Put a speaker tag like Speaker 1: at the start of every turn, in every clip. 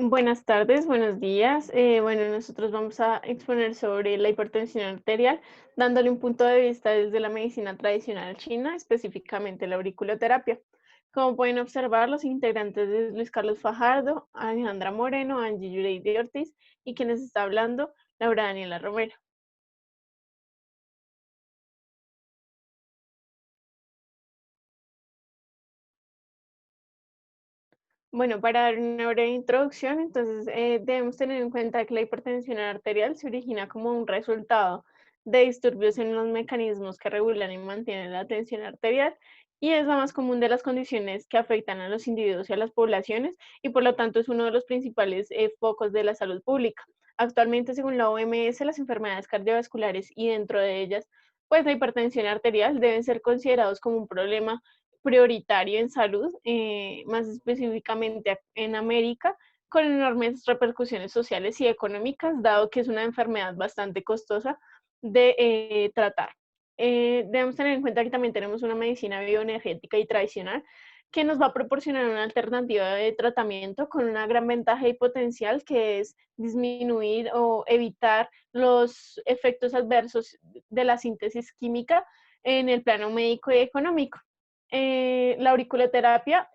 Speaker 1: Buenas tardes, buenos días. Bueno, nosotros vamos a exponer sobre la hipertensión arterial, dándole un punto de vista desde la medicina tradicional china, específicamente la auriculoterapia. Como pueden observar, los integrantes de Luis Carlos Fajardo, Alejandra Moreno, Angie Yureidi Ortiz y quienes está hablando, Laura Daniela Romero. Bueno, para dar una breve introducción, entonces debemos tener en cuenta que la hipertensión arterial se origina como un resultado de disturbios en los mecanismos que regulan y mantienen la tensión arterial y es la más común de las condiciones que afectan a los individuos y a las poblaciones y por lo tanto es uno de los principales focos de la salud pública. Actualmente, según la OMS, las enfermedades cardiovasculares y dentro de ellas, pues la hipertensión arterial deben ser considerados como un problema prioritario en salud, más específicamente en América, con enormes repercusiones sociales y económicas, dado que es una enfermedad bastante costosa de tratar. Debemos tener en cuenta que también tenemos una medicina bioenergética y tradicional que nos va a proporcionar una alternativa de tratamiento con una gran ventaja y potencial que es disminuir o evitar los efectos adversos de la síntesis química en el plano médico y económico. La auriculoterapia,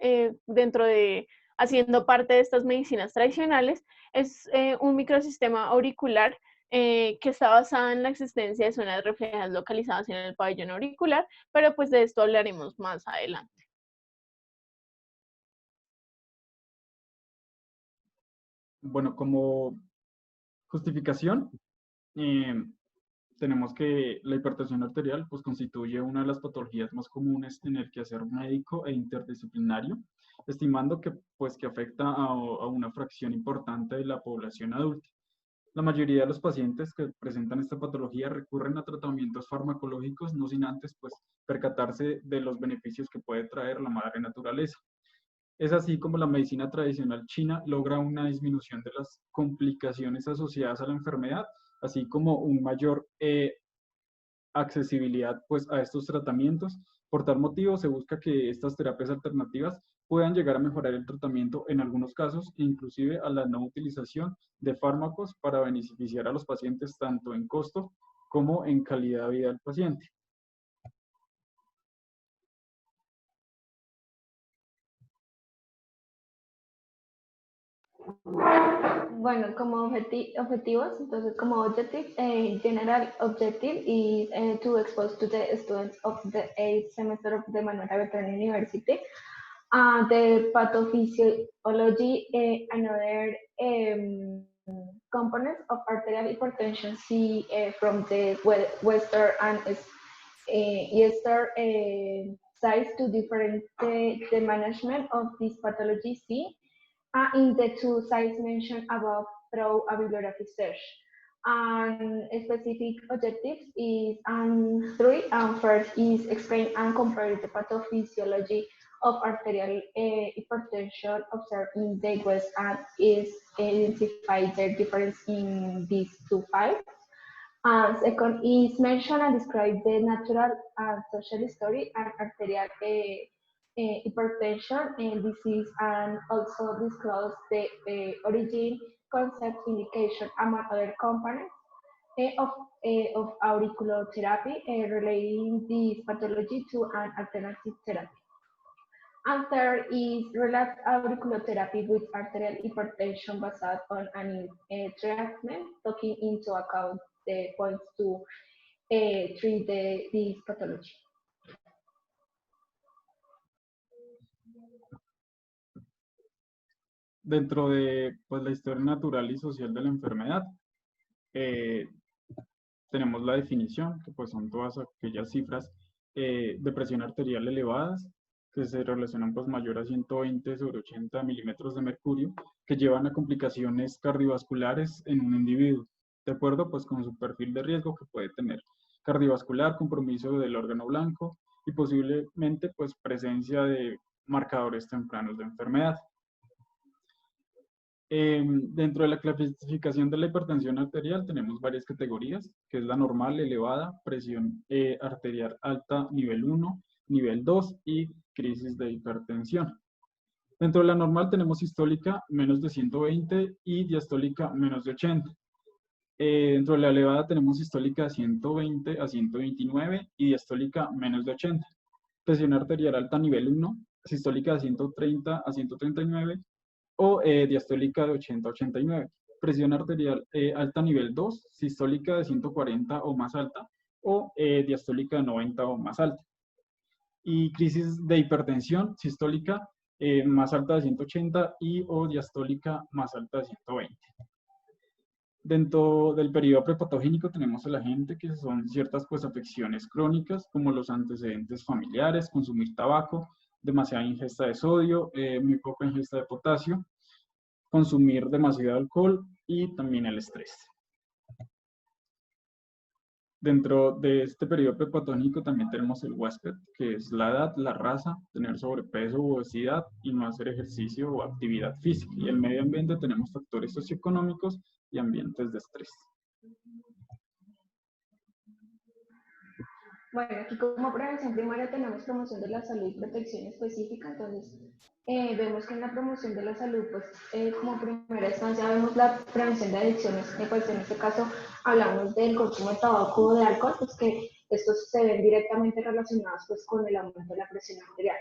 Speaker 1: dentro de haciendo parte de estas medicinas tradicionales, es un microsistema auricular que está basada en la existencia de zonas reflejas localizadas en el pabellón auricular, pero pues de esto hablaremos más adelante.
Speaker 2: Bueno, como justificación, eh, tenemos que la hipertensión arterial pues, constituye una de las patologías más comunes en el quehacer médico e interdisciplinario, estimando que, pues, que afecta a una fracción importante de la población adulta. La mayoría de los pacientes que presentan esta patología recurren a tratamientos farmacológicos, no sin antes pues, percatarse de los beneficios que puede traer la madre naturaleza. Es así como la medicina tradicional china logra una disminución de las complicaciones asociadas a la enfermedad, así como un mayor accesibilidad pues, a estos tratamientos. Por tal motivo, se busca que estas terapias alternativas puedan llegar a mejorar el tratamiento en algunos casos, inclusive a la no utilización de fármacos para beneficiar a los pacientes tanto en costo como en calidad de vida del paciente.
Speaker 3: Bueno, como objetivos, entonces como objective, general objective is to expose to the students of the 8th semester of the Manuel Beltrán University the pathophysiology and other components of arterial hypertension see from the western and eastern sides to different the management of this pathology see in the two sites mentioned above through a bibliographic search. And specific objectives is three. First is explain and compare the pathophysiology of arterial hypertension observed in the West and is identify the difference in these two files. Second is mention and describe the natural and social history and arterial hypertension and disease, and also disclose the origin, concept, indication, among other components of auriculotherapy relating this pathology to an alternative therapy. And third is relapsed auriculotherapy with arterial hypertension based on an treatment, taking into account the points to treat this pathology.
Speaker 2: Dentro de pues, la historia natural y social de la enfermedad, tenemos la definición, que pues son todas aquellas cifras de presión arterial elevadas, que se relacionan pues mayor a 120 sobre 80 milímetros de mercurio, que llevan a complicaciones cardiovasculares en un individuo, de acuerdo pues con su perfil de riesgo que puede tener cardiovascular, compromiso del órgano blanco y posiblemente pues presencia de marcadores tempranos de enfermedad. Dentro de la clasificación de la hipertensión arterial tenemos varias categorías, que es la normal, elevada, presión arterial alta, nivel 1, nivel 2 y crisis de hipertensión. Dentro de la normal tenemos sistólica menos de 120 y diastólica menos de 80. Dentro de la elevada tenemos sistólica de 120 a 129 y diastólica menos de 80. Presión arterial alta nivel 1, sistólica de 130 a 139 o diastólica de 80 a 89. Presión arterial alta nivel 2, sistólica de 140 o más alta o diastólica de 90 o más alta. Y crisis de hipertensión sistólica más alta de 180 y o diastólica más alta de 120. Dentro del periodo prepatogénico tenemos el agente que son ciertas pues afecciones crónicas como los antecedentes familiares, consumir tabaco, demasiada ingesta de sodio, muy poca ingesta de potasio, consumir demasiado alcohol y también el estrés. Dentro de este periodo prepatogénico también tenemos el huésped, que es la edad, la raza, tener sobrepeso u obesidad y no hacer ejercicio o actividad física. Y el medio ambiente tenemos factores socioeconómicos y ambientes de estrés.
Speaker 3: Bueno, aquí como prevención primaria tenemos promoción de la salud y protección específica, entonces vemos que en la promoción de la salud, pues como primera instancia vemos la prevención de adicciones, pues en este caso hablamos del consumo de tabaco o de alcohol, pues que estos se ven directamente relacionados pues con el aumento de la presión arterial.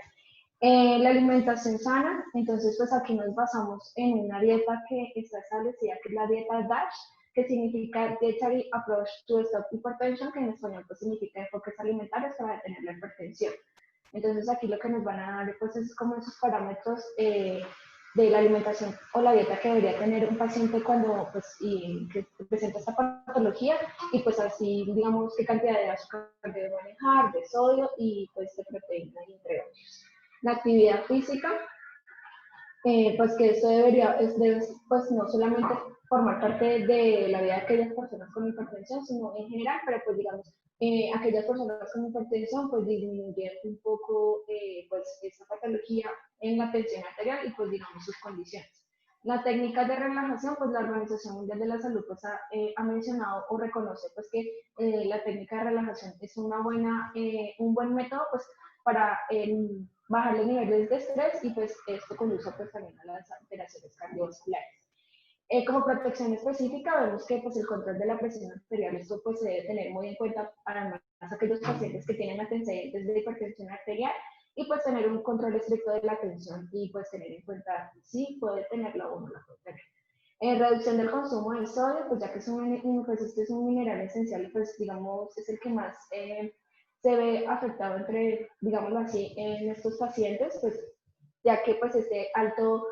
Speaker 3: La alimentación sana, entonces pues aquí nos basamos en una dieta que está establecida, que es la dieta DASH, que significa Dietary Approach to Stop Hypertension, que en español pues significa enfoques alimentarios para detener la hipertensión. Entonces aquí lo que nos van a dar pues es como esos parámetros de la alimentación o la dieta que debería tener un paciente cuando pues que presenta esta patología y pues así digamos qué cantidad de azúcar debe manejar, de sodio y pues de proteína y entre otros. La actividad física, pues que esto debería, pues no solamente formar parte de la vida de aquellas personas con hipertensión, sino en general, pero pues digamos, aquellas personas con hipertensión pues disminuyen un poco pues esta patología en la tensión arterial y pues digamos sus condiciones. Las técnicas de relajación, pues la Organización Mundial de la Salud pues, ha mencionado o reconoce pues que la técnica de relajación es un buen método pues para bajar los niveles de estrés y pues esto conduce pues también a las alteraciones cardiovasculares. Como protección específica vemos que pues el control de la presión arterial, esto pues se debe tener muy en cuenta para aquellos pacientes que tienen antecedentes de hipertensión arterial y pues tener un control estricto de la tensión y pues tener en cuenta si puede tenerla o no la puede tener. Reducción del consumo de sodio, pues ya que este es un mineral esencial, pues digamos es el que más se ve afectado entre, digámoslo así, en estos pacientes, pues ya que pues este alto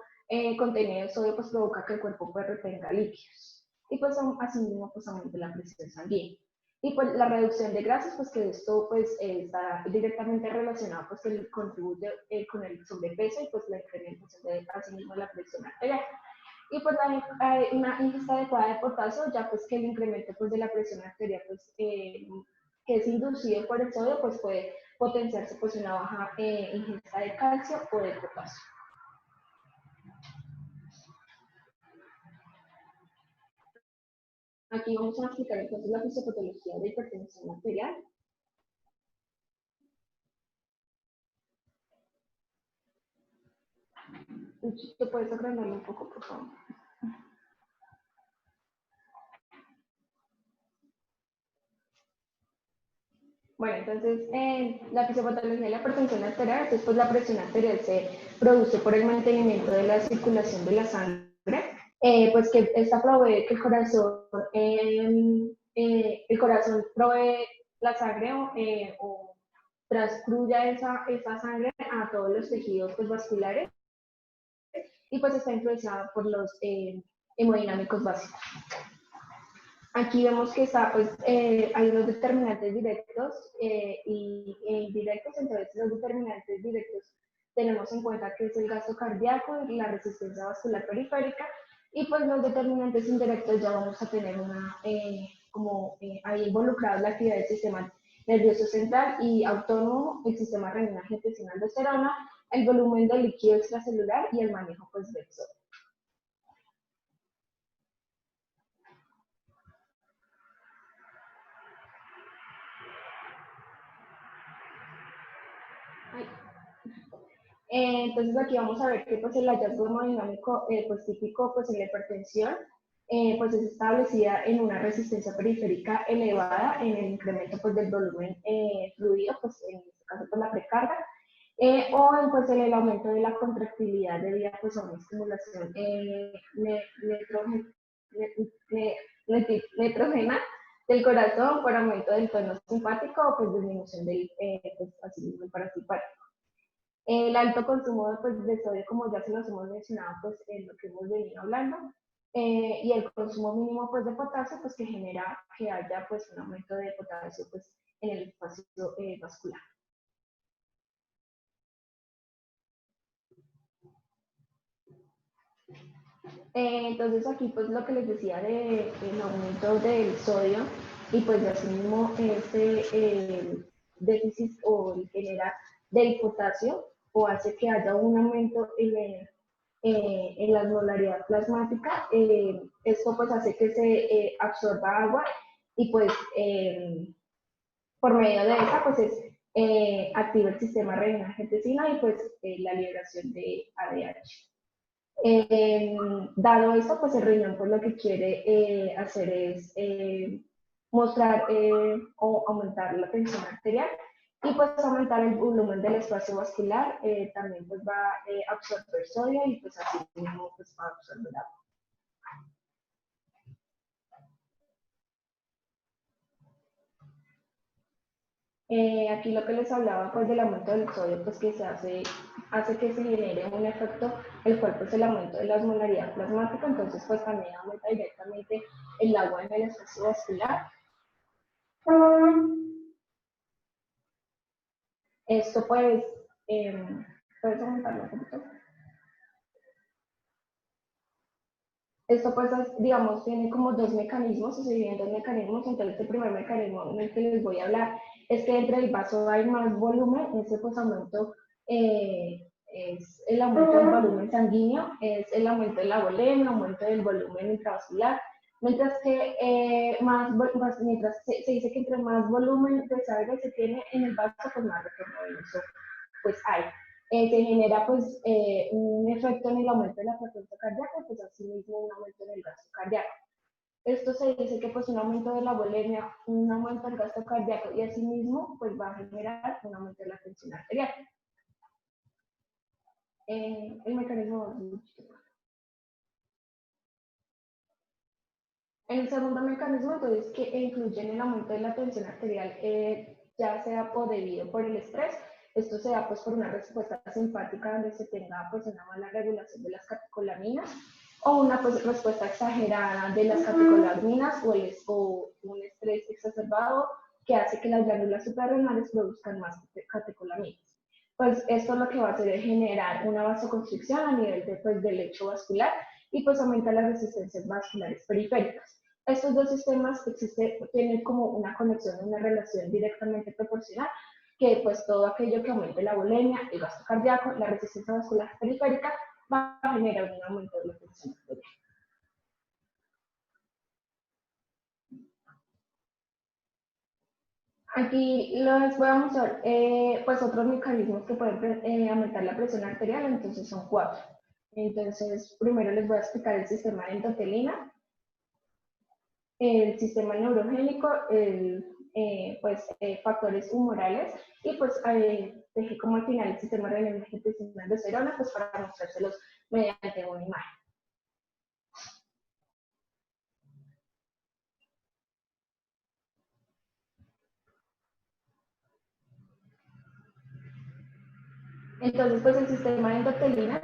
Speaker 3: contenido de sodio pues provoca que el cuerpo pues retenga líquidos y pues asimismo pues aumente la presión sanguínea. Y pues la reducción de grasas, pues que esto pues está directamente relacionado pues que contribuye con el sobrepeso y pues la incrementación de asimismo la presión arterial. Y pues una ingesta adecuada de potasio, ya pues que el incremento pues de la presión arterial pues que es inducido por el sodio pues puede potenciarse pues una baja ingesta de calcio o de potasio. Aquí vamos a explicar entonces la fisiopatología de hipertensión arterial. ¿Te puedes agrandarlo un poco, por favor? Bueno, entonces la fisiopatología de la hipertensión arterial, después la presión arterial se produce por el mantenimiento de la circulación de la sangre, pues que esta provee que el corazón provee la sangre o transcluya esa sangre a todos los tejidos pues, vasculares y pues está influenciada por los hemodinámicos básicos. Aquí vemos que está, pues, hay unos determinantes directos y indirectos, entonces los determinantes directos tenemos en cuenta que es el gasto cardíaco y la resistencia vascular periférica, y pues los determinantes indirectos ya vamos a tener ahí involucrada la actividad del sistema nervioso central y autónomo, el sistema renina angiotensina aldosterona, el volumen de líquido extracelular y el manejo pues del sodio. Ay. Entonces aquí vamos a ver que pues el hallazgo hemodinámico pues típico pues en la hipertensión pues es establecida en una resistencia periférica elevada en el incremento pues del volumen fluido, pues en este caso pues la precarga, o en pues en el aumento de la contractilidad debido pues a una estimulación nitrógena del corazón por aumento del tono simpático o pues disminución del pues, así mismo el parasimpático. El alto consumo pues, de sodio, como ya se los hemos mencionado, pues en lo que hemos venido hablando, y el consumo mínimo pues, de potasio, pues que genera que haya pues, un aumento de potasio pues, en el espacio vascular. Entonces aquí pues lo que les decía del aumento del sodio y pues asimismo este déficit o genera del potasio o hace que haya un aumento en la osmolaridad plasmática. Esto pues hace que se absorba agua y pues por medio de esa pues activa el sistema renina-angiotensina y pues la liberación de ADH. Dado eso, pues el riñón pues lo que quiere hacer es mostrar o aumentar la tensión arterial y pues aumentar el volumen del espacio vascular, también pues va a absorber sodio y pues así mismo pues va a absorber agua. Aquí lo que les hablaba pues del aumento del sodio, pues que se hace que se genere un efecto, el cual pues el aumento de la osmolaridad plasmática, entonces pues también aumenta directamente el agua en el espacio vascular. Esto pues, ¿puedes aumentarlo un poquito? Esto pues, digamos, tiene como dos mecanismos, se dividen en dos mecanismos. Entonces el primer mecanismo del que les voy a hablar es que entre el vaso hay más volumen. Ese pues aumento es el aumento del volumen sanguíneo, es el aumento de la volemia, aumento del volumen intravascular, mientras que mientras se dice que entre más volumen de sangre se tiene en el vaso, pues más retorno venoso pues hay. Se genera pues un efecto en el aumento de la frecuencia cardíaca, pues así mismo un aumento en el gasto cardíaco. Esto se dice que pues un aumento de la volemia, un aumento del gasto cardíaco y así mismo pues va a generar un aumento de la tensión arterial. El mecanismo. El segundo mecanismo entonces que incluye en el aumento de la tensión arterial, ya sea debido por el estrés. Esto se da pues por una respuesta simpática donde se tenga pues una mala regulación de las catecolaminas o una pues, respuesta exagerada de las catecolaminas o un estrés exacerbado que hace que las glándulas suprarrenales produzcan más catecolaminas. Pues esto lo que va a hacer es generar una vasoconstricción a nivel del lecho vascular y pues aumenta las resistencias vasculares periféricas. Estos dos sistemas tienen como una conexión, una relación directamente proporcional, que pues todo aquello que aumente la volemia, el gasto cardíaco, la resistencia vascular periférica, va a generar un aumento de la tensión arterial. Aquí les voy a mostrar pues otros mecanismos que pueden aumentar la presión arterial, entonces son 4. Entonces, primero les voy a explicar el sistema de endotelina, el sistema neurogénico, factores humorales y pues dejé como al final el sistema renina-angiotensina de aldosterona pues para mostrárselos mediante una imagen. Entonces pues el sistema de endotelina,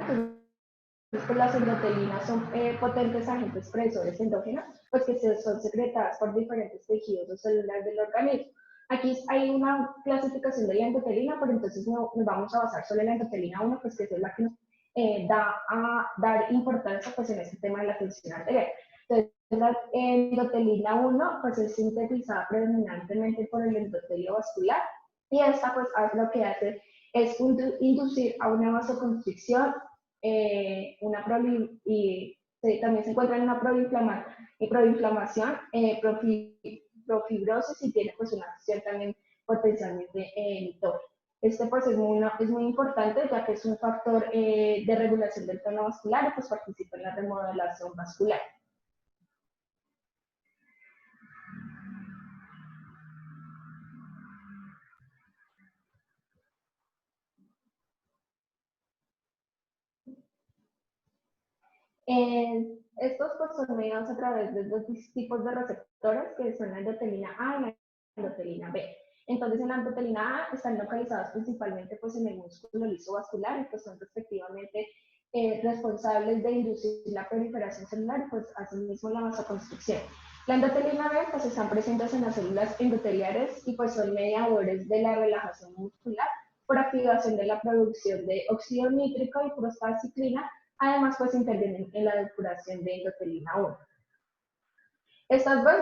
Speaker 3: pues las endotelinas son potentes agentes precursores endógenos, pues que son secretadas por diferentes tejidos o células del organismo. Aquí hay una clasificación de la endotelina, pero entonces nos vamos a basar solo en la endotelina 1, pues que es la que nos da a dar importancia pues en este tema de la tensión arterial. Entonces la endotelina 1 pues es sintetizada predominantemente por el endotelio vascular y esta pues lo que hace es inducir a una vasoconstricción, también se encuentra en una proinflamación, profibrosis y tiene pues una acción también potencialmente inhibitoria. Este pues es muy importante ya que es un factor de regulación del tono vascular y pues participa en la remodelación vascular. Estos pues son mediados a través de dos tipos de receptores que son la endotelina A y la endotelina B. Entonces en la endotelina A están localizados principalmente pues en el músculo liso vascular y pues son respectivamente responsables de inducir la proliferación celular y pues asimismo la vasoconstricción. La endotelina B pues están presentes en las células endoteliares y pues son mediadores de la relajación muscular por activación de la producción de óxido nítrico y prostaciclina. Además, pues intervienen en la depuración de endotelina 1. Estas dos,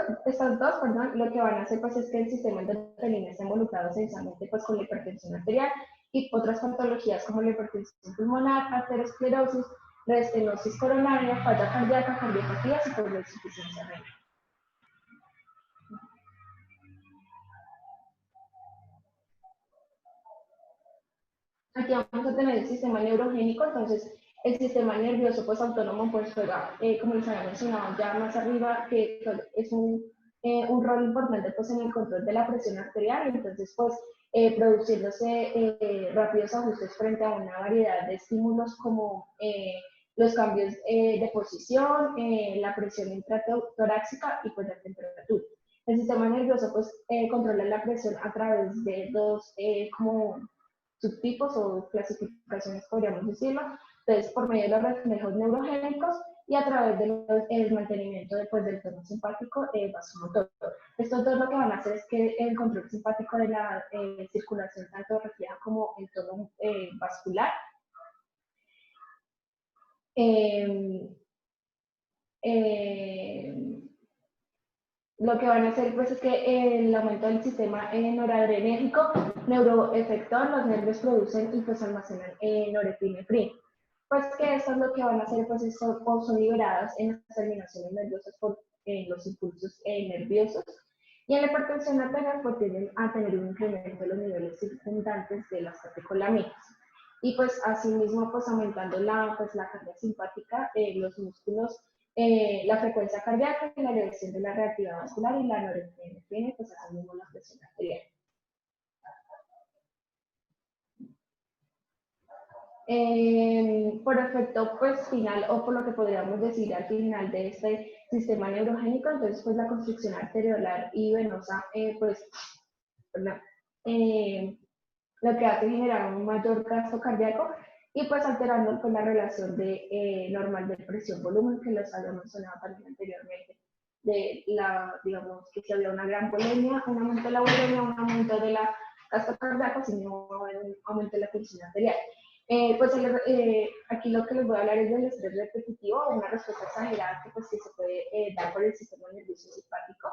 Speaker 3: lo que van a hacer pues es que el sistema endotelina está involucrado esencialmente pues con la hipertensión arterial y otras patologías como la hipertensión pulmonar, arteriosclerosis, la estenosis coronaria, falla cardíaca, cardiopatías y por la insuficiencia renal. Aquí vamos a tener el sistema neurogénico, entonces el sistema nervioso pues autónomo pues juega, como les había mencionado ya más arriba, que es un rol importante pues en el control de la presión arterial, entonces pues produciéndose rápidos ajustes frente a una variedad de estímulos como los cambios de posición, la presión intratorácica y pues la temperatura. El sistema nervioso pues controla la presión a través de dos como subtipos o clasificaciones, podríamos decirlo. Entonces, por medio de los reflejos neurogénicos y a través del mantenimiento del tono simpático vasomotor. Estos dos lo que van a hacer es que el control simpático de la circulación tanto refleja como el tono vascular. Lo que van a hacer pues es que el aumento del sistema noradrenérgico, neuroefector, los nervios producen y pues almacenan norepinefrina. Pues que esto es lo que van a hacer, pues son liberadas en las terminaciones nerviosas por los impulsos nerviosos. Y en la hipertensión arterial pues tienden a tener un incremento de los niveles circundantes de las catecolaminas. Y pues asimismo pues aumentando la carga simpática, los músculos, la frecuencia cardíaca y la elevación de la reactividad vascular y la norepinefrina, pues asimismo la presión arterial. Por efecto pues final o por lo que podríamos decir al final de este sistema neurogénico, entonces pues la constricción arteriolar y venosa lo que hace generar un mayor gasto cardíaco y pues alterando pues la relación normal de presión-volumen que les había mencionado también anteriormente, digamos que si había una gran bulimia, un aumento de la bulimia, un aumento de la gasto cardíaco, sino un aumento de la tensión arterial. Aquí lo que les voy a hablar es del estrés repetitivo, una respuesta exagerada que se puede dar por el sistema nervioso simpático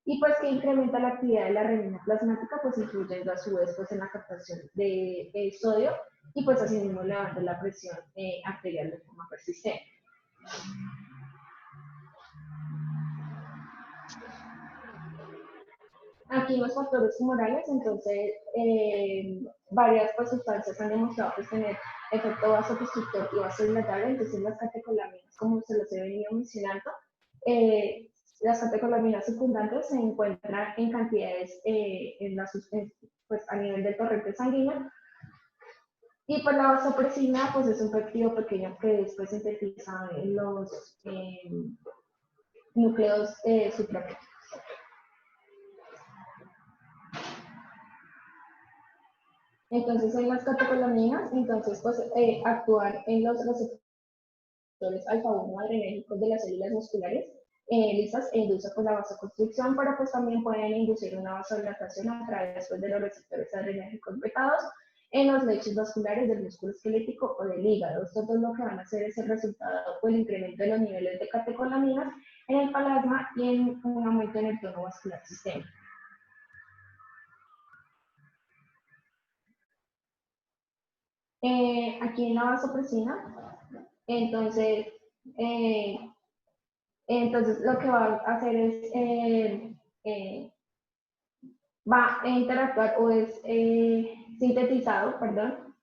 Speaker 3: y pues que incrementa la actividad de la renina plasmática, pues influyendo a su vez pues en la captación de sodio y pues asimismo elevando la presión arterial de forma persistente. Aquí los factores tumorales, entonces varias sustancias han demostrado pues, tener efecto vasoconstrictor y vasodilatador, entonces las catecolaminas, como se los he venido mencionando, las catecolaminas secundantes se encuentran en cantidades pues, a nivel del torrente sanguíneo, y pues la vasopresina pues es un péptido pequeño que después sintetiza en los núcleos suprapépticos. Entonces, en las catecolaminas, entonces, pues, actúan en los receptores alfa-1 adrenérgicos de las células musculares lisas e inducen pues, la vasoconstricción, pero pues también pueden inducir una vasodilatación a través pues, de los receptores adrenérgicos betados en los lechos vasculares del músculo esquelético o del hígado. Esto todo lo que van a hacer es el resultado o el incremento de los niveles de catecolaminas en el plasma y en un aumento en el tono vascular sistémico. Aquí en la vasopresina, entonces lo que va a hacer es, va a interactuar o sintetizado, perdón,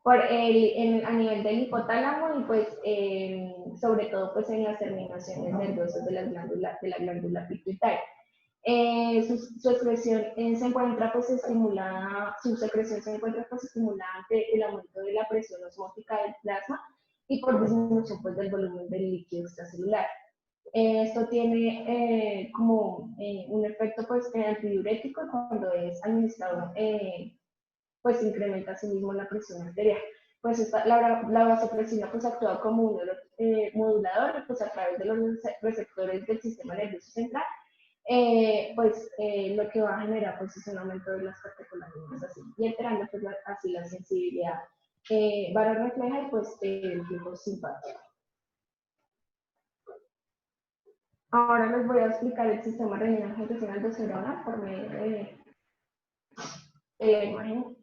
Speaker 3: a nivel del hipotálamo y pues sobre todo pues en las terminaciones nerviosas de la glándula pituitaria. Su excreción se encuentra pues estimulada, su secreción se encuentra pues estimulada ante el aumento de la presión osmótica del plasma y por disminución pues del volumen del líquido extracelular. Esto tiene como un efecto pues antidiurético cuando es administrado, pues incrementa así mismo la presión arterial. Pues la vasopresina pues actúa como un modulador pues a través de los receptores del sistema nervioso central, lo que va a generar pues es un aumento de las catecolaminas así, y alterando pues así la sensibilidad varorrefleja y pues el flujo simpático. Ahora les voy a explicar el sistema renina-angiotensina-aldosterona por medio de la imagen.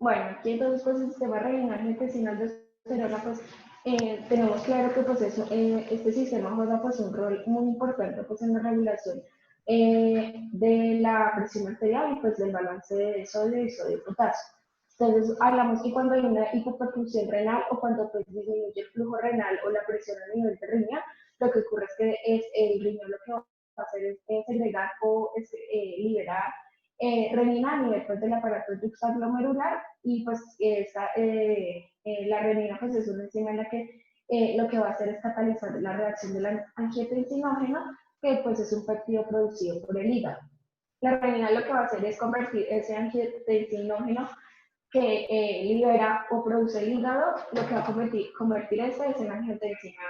Speaker 3: Bueno, aquí entonces pues el sistema renina-angiotensina-aldosterona pues tenemos claro que pues este sistema juega pues un rol muy importante pues en la regulación de la presión arterial y pues del balance de sodio y sodio-potasio. Entonces hablamos que cuando hay una hipoperfusión renal o cuando pues disminuye el flujo renal o la presión a nivel de riñón, lo que ocurre es que el riñón lo que va a hacer es segregar o liberar renina a nivel pues, del aparato juxtaglomerular y pues la renina pues es una enzima en la que lo que va a hacer es catalizar la reacción del angiotensinógeno, que pues es un péptido producido por el hígado. La renina lo que va a hacer es convertir ese angiotensinógeno que libera o produce el hígado, lo que va a convertir es en angiotensina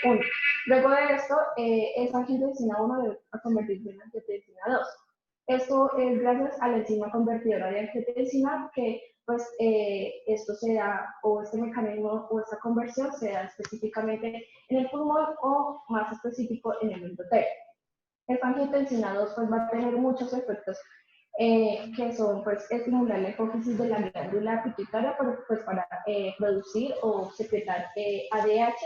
Speaker 3: 1. Luego de esto, esa angiotensina 1 va a convertirse en angiotensina 2. Esto es gracias a la enzima convertidora de angiotensina que pues esto se da, o este mecanismo o esta conversión se da específicamente en el pulmón o más específico en el endotelio. Esta angiotensina 2 pues va a tener muchos efectos que son pues estimular la hipófisis de la glándula pituitaria pues, para producir o secretar ADH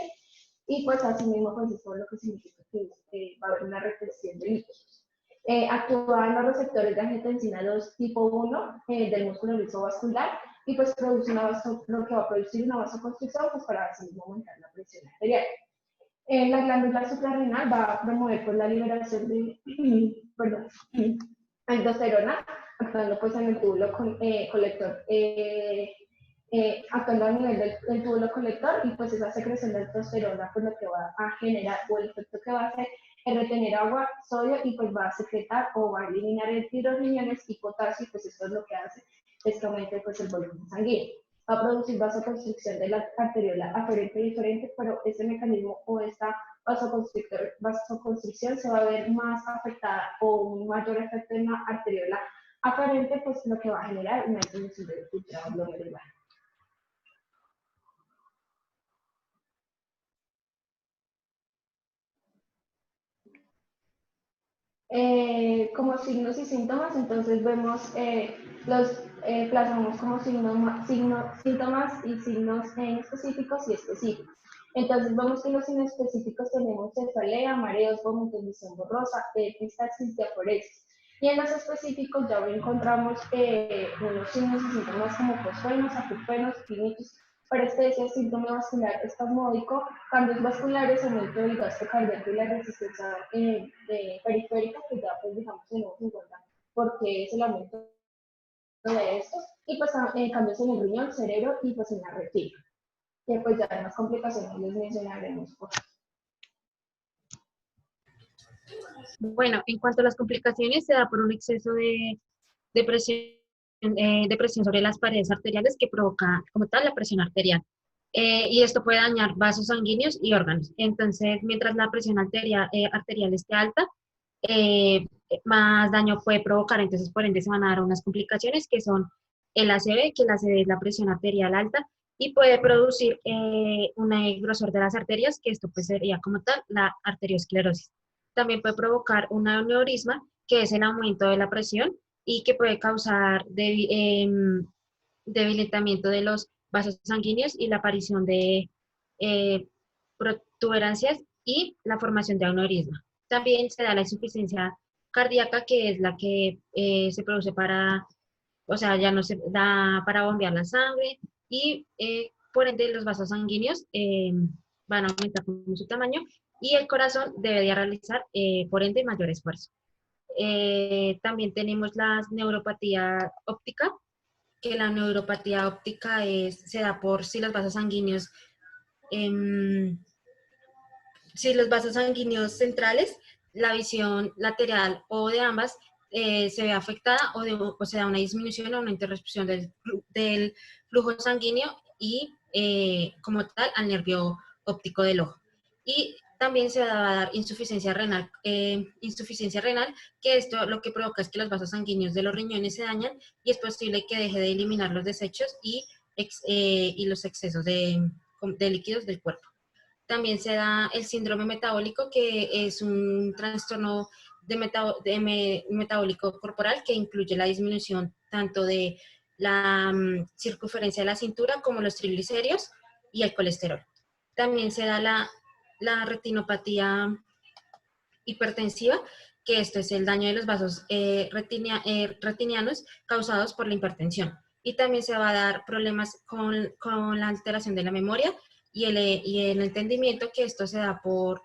Speaker 3: y pues asimismo pues eso es lo que significa que va a haber una retención de líquidos. Actúa en los receptores de angiotensina 2 tipo 1 del músculo liso vascular y pues produce lo que va a producir una vasoconstricción pues para asimismo aumentar la presión arterial. La glándula suprarrenal va a promover pues, la liberación de aldosterona, actuando pues en el túbulo colector, actuando a nivel del túbulo colector y pues esa secreción de aldosterona pues lo que va a generar o el efecto que va a hacer es retener agua, sodio y pues va a secretar o va a eliminar el riñones y potasio y pues esto es lo que hace es que aumente pues el volumen sanguíneo. Va a producir vasoconstricción de la arteriola aferente y diferente, pero este mecanismo o esta vasoconstricción se va a ver más afectada o un mayor efecto en la arteriola aferente, pues lo que va a generar una disminución del filtrado glomerular. Como signos y síntomas, entonces vemos plasmamos como síntomas y signos específicos y específicos. Entonces vemos que los signos específicos tenemos cefalea, mareos, vómitos, visión borrosa, epistaxis, diaforesis. Y en los específicos ya encontramos unos signos y síntomas como fosfenos, acufenos, tinnitus, parestesia, síndrome vascular espasmódico, cambios vasculares, aumento del gasto cardíaco y la resistencia periférica, que ya pues digamos tenemos en cuenta porque es el aumento de estos, y pues cambios en el riñón, cerebro y pues en la retina, que pues ya en las complicaciones les mencionaremos.
Speaker 4: Bueno, en cuanto a las complicaciones, se da por un exceso de presión sobre las paredes arteriales que provoca como tal la presión arterial. Y esto puede dañar vasos sanguíneos y órganos. Entonces, mientras la presión arterial esté alta, más daño puede provocar. Entonces, por ende, se van a dar unas complicaciones que son el ACV, que el ACV es la presión arterial alta, y puede producir un grosor de las arterias, que esto pues sería como tal la arteriosclerosis. también puede provocar un aneurisma, que es el aumento de la presión y que puede causar debilitamiento de los vasos sanguíneos y la aparición de eh, protuberancias y la formación de aneurisma. También se da la insuficiencia cardíaca, que es la que se produce para, o sea, ya no se da para bombear la sangre y por ende los vasos sanguíneos van a aumentar con su tamaño y el corazón debería realizar, por ende, mayor esfuerzo. También tenemos la neuropatía óptica, que la neuropatía óptica se da por si los vasos sanguíneos, em, si los vasos sanguíneos centrales, la visión lateral o de ambas se ve afectada o se da una disminución o una interrupción del flujo sanguíneo y como tal al nervio óptico del ojo. Y también se va a dar insuficiencia renal, que esto lo que provoca es que los vasos sanguíneos de los riñones se dañan y es posible que deje de eliminar los desechos y los excesos de líquidos del cuerpo. También se da el síndrome metabólico, que es un trastorno metabólico corporal que incluye la disminución tanto de la circunferencia de la cintura como los triglicéridos y el colesterol. También se da la retinopatía hipertensiva, que esto es el daño de los vasos retinianos causados por la hipertensión. Y también se va a dar problemas con la alteración de la memoria y el entendimiento, que esto se da por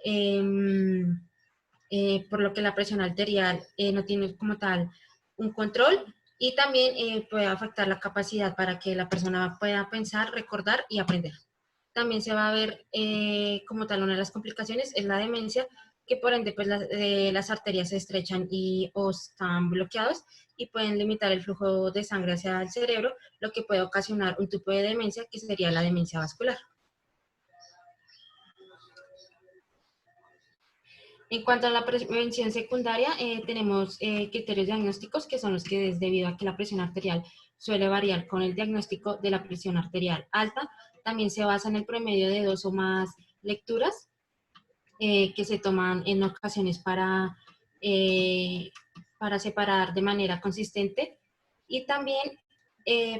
Speaker 4: lo que la presión arterial no tiene como tal un control y también puede afectar la capacidad para que la persona pueda pensar, recordar y aprender. También se va a ver como tal una de las complicaciones es la demencia, que por ende pues las arterias se estrechan o están bloqueadas y pueden limitar el flujo de sangre hacia el cerebro, lo que puede ocasionar un tipo de demencia que sería la demencia vascular. En cuanto a la prevención secundaria, tenemos criterios diagnósticos que son los que es debido a que la presión arterial suele variar con el diagnóstico de la presión arterial alta. También se basa en el promedio de 2 o más lecturas que se toman en ocasiones para separar de manera consistente. Y también,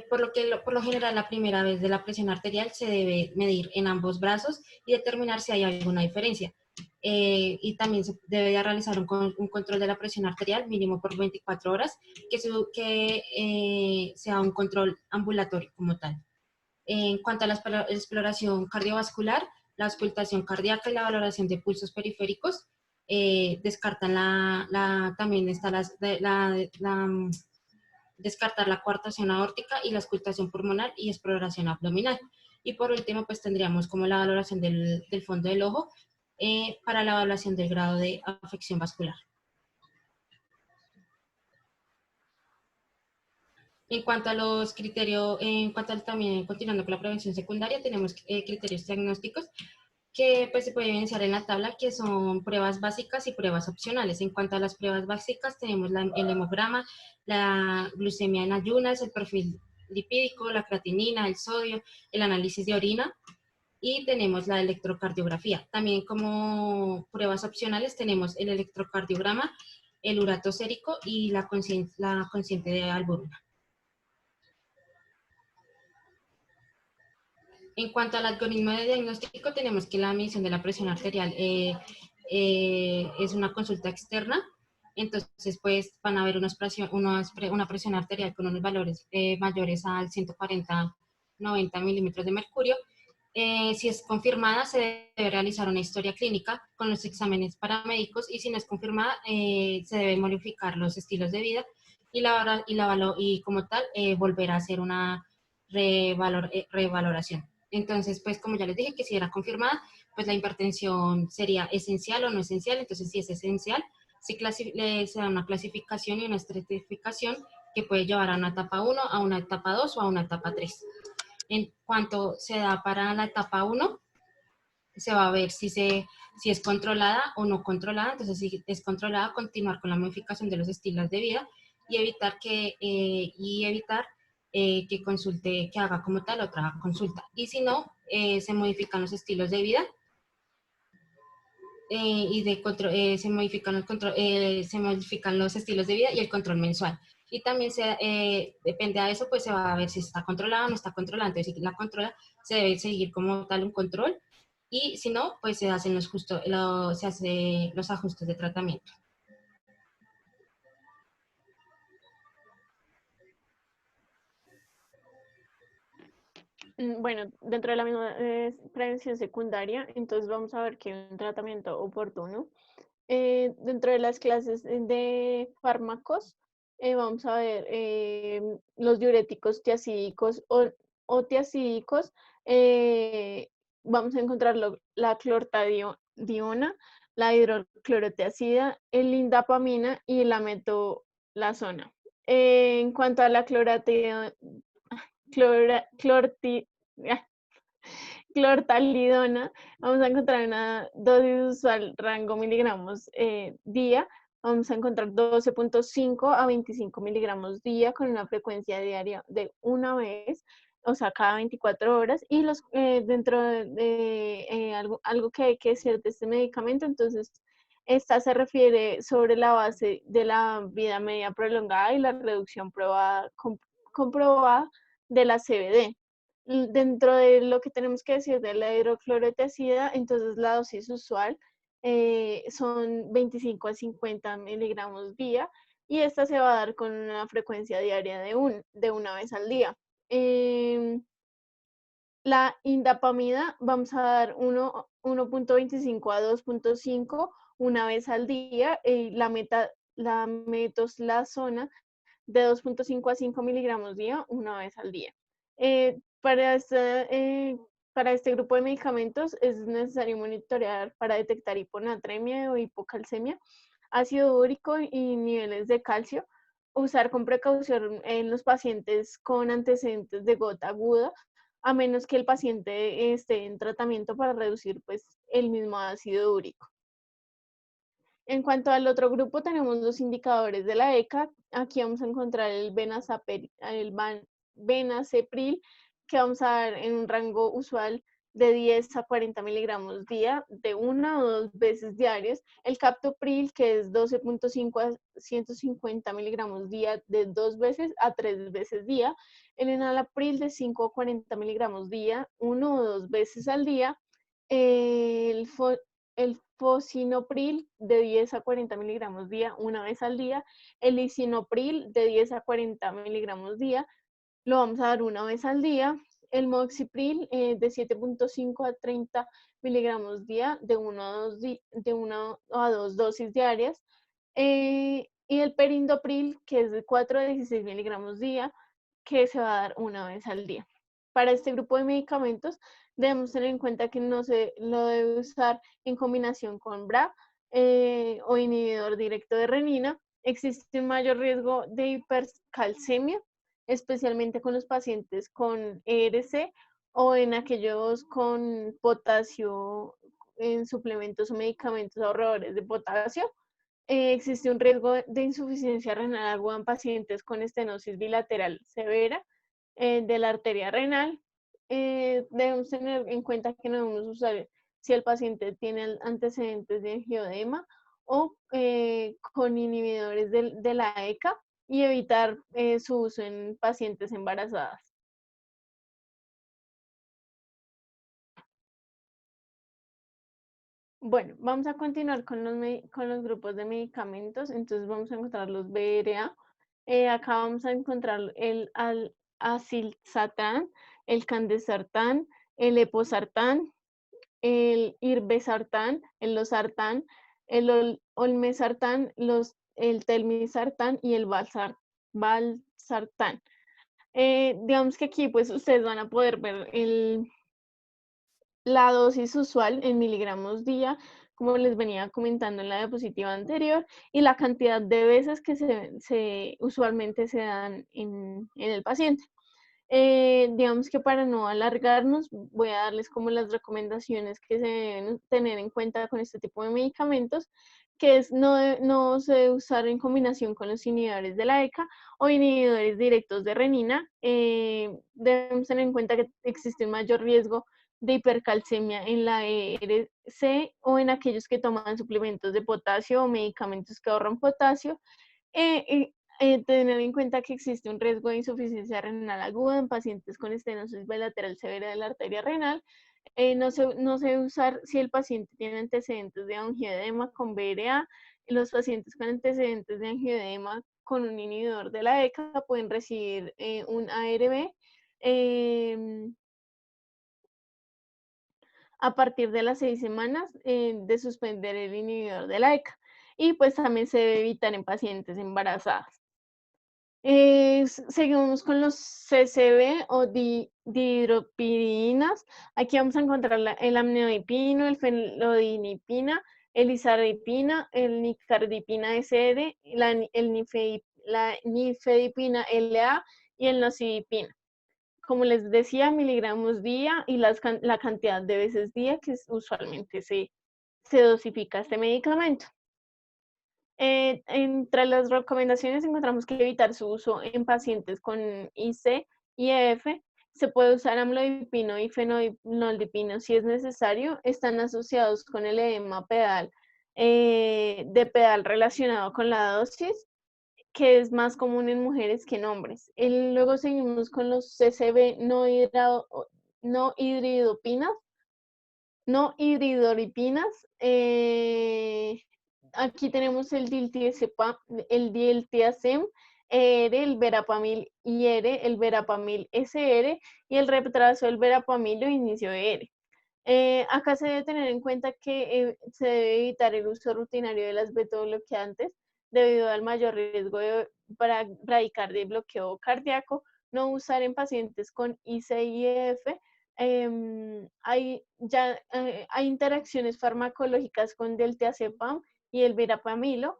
Speaker 4: por lo general, la primera vez de la presión arterial se debe medir en ambos brazos y determinar si hay alguna diferencia. Y también se debe de realizar un control de la presión arterial mínimo por 24 horas, que sea un control ambulatorio como tal. En cuanto a la exploración cardiovascular, la auscultación cardíaca y la valoración de pulsos periféricos, descartan también está descartar la coartación aórtica y la auscultación pulmonar y exploración abdominal. Y por último, pues tendríamos como la valoración del fondo del ojo para la evaluación del grado de afección vascular. En cuanto a los criterios, también continuando con la prevención secundaria, tenemos criterios diagnósticos que pues, se pueden evidenciar en la tabla, que son pruebas básicas y pruebas opcionales. En cuanto a las pruebas básicas, tenemos el hemograma, la glucemia en ayunas, el perfil lipídico, la creatinina, el sodio, el análisis de orina y tenemos la electrocardiografía. También como pruebas opcionales tenemos el electrocardiograma, el urato sérico y la consciente de albúmina. En cuanto al algoritmo de diagnóstico, tenemos que la medición de la presión arterial es una consulta externa. Entonces, pues van a haber una presión arterial con unos valores mayores al 140-90 milímetros de mercurio. Si es confirmada, se debe realizar una historia clínica con los exámenes paramédicos y si no es confirmada, se deben modificar los estilos de vida y como tal, volver a hacer una revaloración. Entonces, pues como ya les dije que si era confirmada, pues la hipertensión sería esencial o no esencial. Entonces, si es esencial, se da una clasificación y una estratificación que puede llevar a una etapa 1, a una etapa 2 o a una etapa 3. En cuanto se da para la etapa 1, se va a ver si es controlada o no controlada. Entonces, si es controlada, continuar con la modificación de los estilos de vida y evitar que haga como tal otra consulta. Y si no, se modifican los estilos de vida y de control, se modifican los estilos de vida y el control mensual. Y también depende de eso, pues se va a ver si está controlada o no está controlada. Entonces, si la controla, se debe seguir como tal un control. Y si no, pues se hacen se hace los ajustes de tratamiento.
Speaker 1: Bueno, dentro de la misma prevención secundaria, entonces vamos a ver que hay un tratamiento oportuno. Dentro de las clases de fármacos, vamos a ver los diuréticos tiacídicos o tiacídicos. Vamos a encontrar la clortadiona, la hidroclorotiazida, el lindapamina y la metolazona. En cuanto a la clortalidona, vamos a encontrar una dosis usual rango miligramos día. Vamos a encontrar 12.5 a 25 miligramos día con una frecuencia diaria de una vez, o sea, cada 24 horas. Y dentro de algo que hay que decir de este medicamento, entonces, esta se refiere sobre la base de la vida media prolongada y la reducción comprobada de la CBD. Dentro de lo que tenemos que decir de la hidroclorotiazida, entonces la dosis usual son 25 a 50 miligramos día y esta se va a dar con una frecuencia diaria de una vez al día. La indapamida vamos a dar 1.25 a 2.5 una vez al día y la metoslazona de 2.5 a 5 miligramos día una vez al día. Para este grupo de medicamentos es necesario monitorear para detectar hiponatremia o hipocalcemia, ácido úrico y niveles de calcio. Usar con precaución en los pacientes con antecedentes de gota aguda, a menos que el paciente esté en tratamiento para reducir pues, el mismo ácido úrico. En cuanto al otro grupo, tenemos los indicadores de la ECA. Aquí vamos a encontrar el benacepril, que vamos a dar en un rango usual de 10 a 40 miligramos día, de 1 o 2 veces diarias. El captopril, que es 12.5 a 150 miligramos día, de 2 veces a 3 veces día. El enalapril, de 5 a 40 miligramos día, 1 o 2 veces al día. El fosinopril, de 10 a 40 miligramos día, una vez al día. El lisinopril, de 10 a 40 miligramos día, lo vamos a dar una vez al día. El moxipril, de 7.5 a 30 miligramos día, de 1 a 2 dosis diarias. Y el perindopril, que es de 4 a 16 miligramos día, que se va a dar una vez al día. Para este grupo de medicamentos debemos tener en cuenta que no se lo debe usar en combinación con BRA o inhibidor directo de renina. Existe un mayor riesgo de hipercalcemia, especialmente con los pacientes con ERC o en aquellos con potasio en suplementos o medicamentos ahorradores de potasio. Existe un riesgo de insuficiencia renal aguda en pacientes con estenosis bilateral severa de la arteria renal. Debemos tener en cuenta que no debemos usar si el paciente tiene antecedentes de angioedema o con inhibidores de la ECA y evitar su uso en pacientes embarazadas. Bueno, vamos a continuar con los grupos de medicamentos. Entonces vamos a encontrar los BRA. Acá vamos a encontrar el asilsartán, el candesartán, el eposartán, el irbesartán, el losartán, el olmesartán, el telmisartán y el valsartán. Digamos que aquí pues ustedes van a poder ver la dosis usual en miligramos día, como les venía comentando en la diapositiva anterior, y la cantidad de veces que usualmente se dan en el paciente. Digamos que para no alargarnos, voy a darles como las recomendaciones que se deben tener en cuenta con este tipo de medicamentos, que es no se debe usar en combinación con los inhibidores de la ECA o inhibidores directos de renina. Debemos tener en cuenta que existe un mayor riesgo de hipercalcemia en la ERC o en aquellos que toman suplementos de potasio o medicamentos que ahorran potasio. Tener en cuenta que existe un riesgo de insuficiencia renal aguda en pacientes con estenosis bilateral severa de la arteria renal. No se debe usar si el paciente tiene antecedentes de angioedema con VRA. Los pacientes con antecedentes de angioedema con un inhibidor de la ECA pueden recibir un ARB a partir de las 6 semanas de suspender el inhibidor de la ECA. Y pues también se debe evitar en pacientes embarazadas. Seguimos con los CCB o dihidropiridinas. Aquí vamos a encontrar el amlodipino, el fenilodipina, el isardipina, el nicardipina SR, la nifedipina LA y el nocibipina. Como les decía, miligramos día y la cantidad de veces día que usualmente se dosifica este medicamento. Entre las recomendaciones encontramos que evitar su uso en pacientes con IC y EF. Se puede usar amlodipino y fenolidipino si es necesario. Están asociados con el edema pedal, de pedal relacionado con la dosis, que es más común en mujeres que en hombres. Luego seguimos con los CCB no hidridoripinas. Aquí tenemos el diltiazem, el verapamil IR, el verapamil SR y el retraso del verapamil o inicio de R. Acá se debe tener en cuenta que se debe evitar el uso rutinario de las beta-bloqueantes debido al mayor riesgo de bradicardia y bloqueo cardíaco. No usar en pacientes con ICIF. Hay interacciones farmacológicas con deltiazepam y el verapamilo,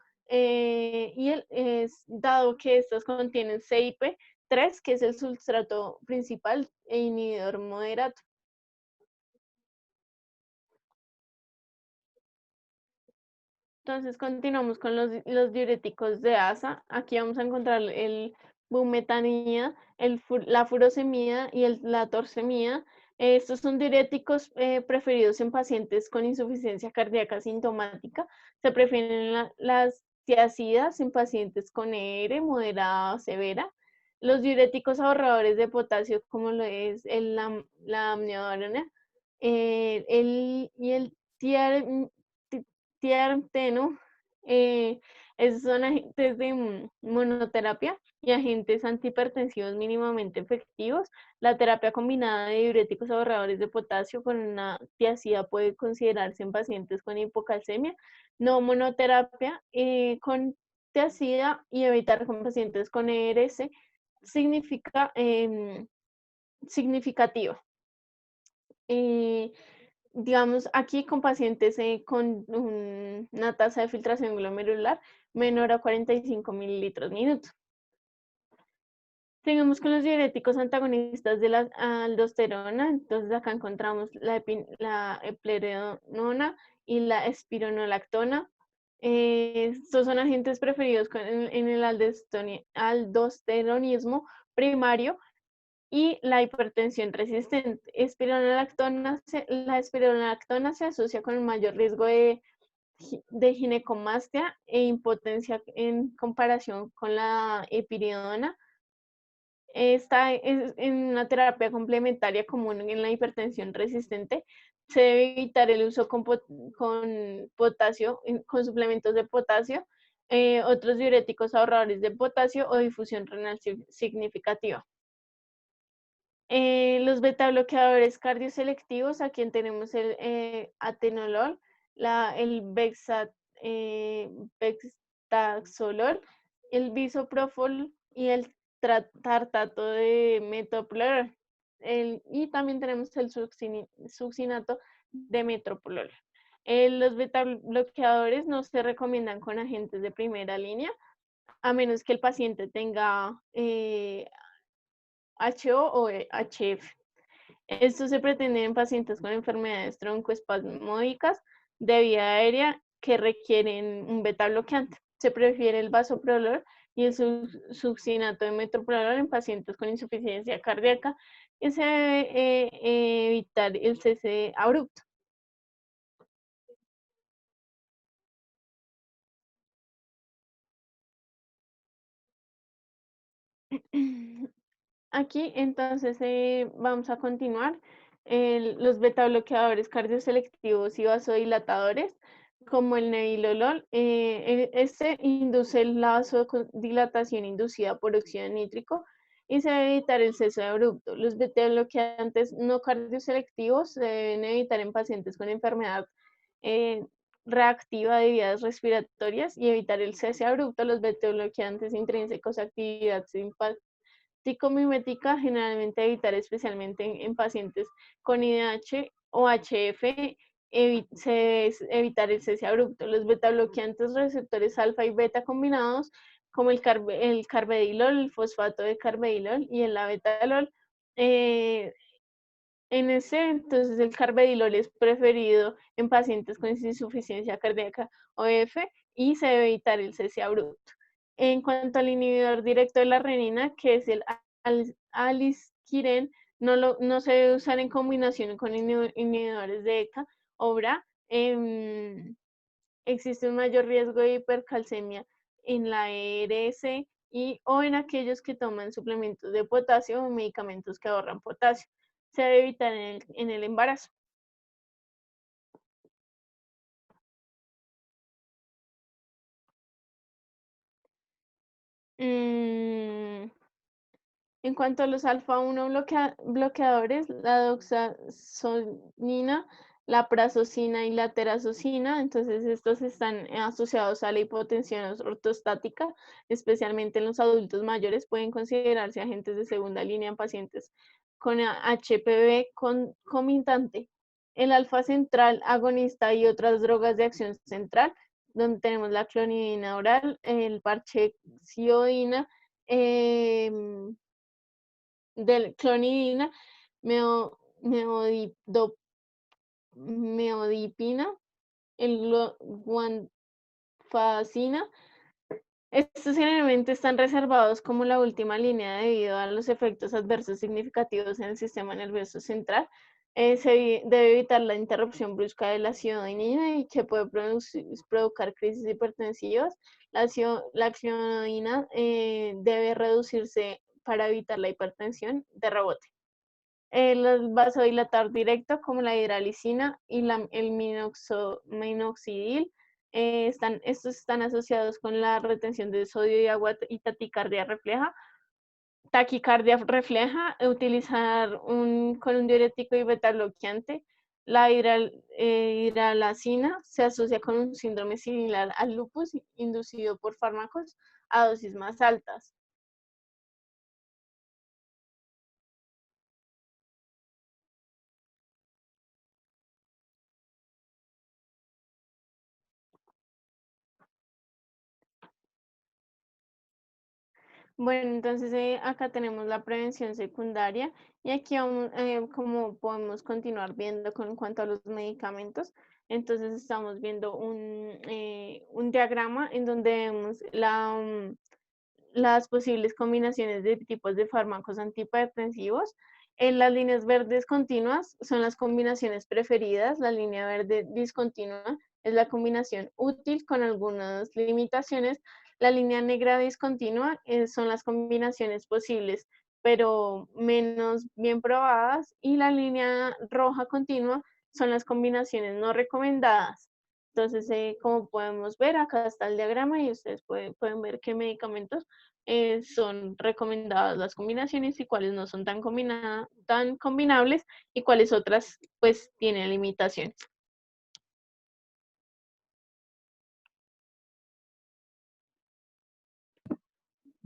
Speaker 1: dado que estos contienen CYP3, que es el sustrato principal e inhibidor moderato. Entonces continuamos con los diuréticos de ASA. Aquí vamos a encontrar el bumetanida, la furosemida y la torsemida. Estos son diuréticos preferidos en pacientes con insuficiencia cardíaca sintomática. Se prefieren las tiazidas en pacientes con ER moderada o severa. Los diuréticos ahorradores de potasio, como lo es la amiodarona y el tiarteno, son agentes de monoterapia y agentes antihipertensivos mínimamente efectivos. La terapia combinada de diuréticos ahorradores de potasio con una tiazida puede considerarse en pacientes con hipocalcemia. No monoterapia con tiazida y evitar con pacientes con ERS significativo. Digamos, aquí con pacientes con una tasa de filtración glomerular menor a 45 mililitros minuto. Seguimos con los diuréticos antagonistas de la aldosterona. Entonces acá encontramos la eplerenona y la espironolactona. Estos son agentes preferidos en el aldosteronismo primario y la hipertensión resistente. La espironolactona se asocia con el mayor riesgo de ginecomastia e impotencia en comparación con la epiridona. Esta es en una terapia complementaria común en la hipertensión resistente. Se debe evitar el uso con potasio, con suplementos de potasio, otros diuréticos ahorradores de potasio o difusión renal significativa. Los beta bloqueadores cardioselectivos, aquí tenemos el atenolol, el bextaxolol, el bisoprolol y el tartato de metoprolol. Y también tenemos el succinato de metoprolol. Los beta bloqueadores no se recomiendan con agentes de primera línea, a menos que el paciente tenga HO o HF. Esto se pretende en pacientes con enfermedades troncoespasmódicas de vía aérea que requieren un beta bloqueante. Se prefiere el bisoprolol y el succinato de metoprolol en pacientes con insuficiencia cardíaca, y se debe evitar el cese abrupto. Aquí entonces vamos a continuar. Los beta bloqueadores cardioselectivos y vasodilatadores, como el nebilolol, este induce la vasodilatación inducida por óxido nítrico y se debe evitar el cese abrupto. Los beta bloqueantes no cardioselectivos se deben evitar en pacientes con enfermedad eh, reactiva de vías respiratorias y evitar el cese abrupto. Los beta bloqueantes intrínsecos, actividad psicomimética, generalmente evitar especialmente en pacientes con IDH o HF, evitar el cese abrupto. Los beta bloqueantes receptores alfa y beta combinados, como el carvedilol, el fosfato de carvedilol y el labetalol, entonces el carvedilol es preferido en pacientes con insuficiencia cardíaca OF y se debe evitar el cese abrupto. En cuanto al inhibidor directo de la renina, que es el alisquiren, no se debe usar en combinación con inhibidores de ECA o BRA. Existe un mayor riesgo de hipercalcemia en la ERS o en aquellos que toman suplementos de potasio o medicamentos que ahorran potasio. Se debe evitar en el embarazo. En cuanto a los alfa-1 bloqueadores, la doxazonina, la prazosina y la terazocina, entonces estos están asociados a la hipotensión ortostática, especialmente en los adultos mayores, pueden considerarse agentes de segunda línea en pacientes con HPV concomitante. El alfa central agonista y otras drogas de acción central, donde tenemos la clonidina oral, el parchexiodina, del clonidina, meodipina, el guanfacina. Estos generalmente están reservados como la última línea debido a los efectos adversos significativos en el sistema nervioso central. Se debe evitar la interrupción brusca de la cidonina y que puede provocar crisis hipertensivas. La cidonina debe reducirse para evitar la hipertensión de rebote. El vasodilatador directo, como la hidralicina y el minoxidil, estos están asociados con la retención de sodio y agua y taquicardia refleja, utilizar con un diurético y beta bloqueante. La hidralacina se asocia con un síndrome similar al lupus inducido por fármacos a dosis más altas. Bueno, entonces acá tenemos la prevención secundaria y aquí vamos, como podemos continuar viendo con cuanto a los medicamentos. Entonces estamos viendo un diagrama en donde vemos las posibles combinaciones de tipos de fármacos antihipertensivos. En las líneas verdes continuas son las combinaciones preferidas, la línea verde discontinua es la combinación útil con algunas limitaciones. La línea negra discontinua son las combinaciones posibles, pero menos bien probadas. Y la línea roja continua son las combinaciones no recomendadas. Entonces, como podemos ver, acá está el diagrama y ustedes pueden ver qué medicamentos son recomendadas las combinaciones y cuáles no son tan combinables y cuáles otras pues tienen limitaciones.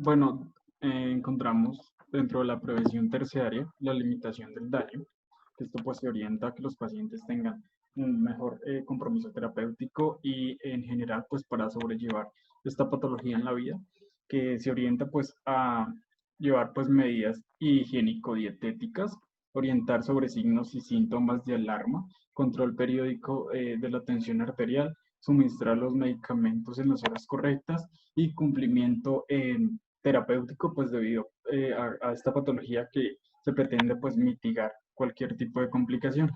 Speaker 2: Bueno, encontramos dentro de la prevención terciaria la limitación del daño, que esto pues se orienta a que los pacientes tengan un mejor compromiso terapéutico y en general pues para sobrellevar esta patología en la vida, que se orienta pues a llevar pues medidas higiénico-dietéticas, orientar sobre signos y síntomas de alarma, control periódico de la tensión arterial, suministrar los medicamentos en las horas correctas y cumplimiento terapéutico, pues debido a esta patología que se pretende pues mitigar cualquier tipo de complicación.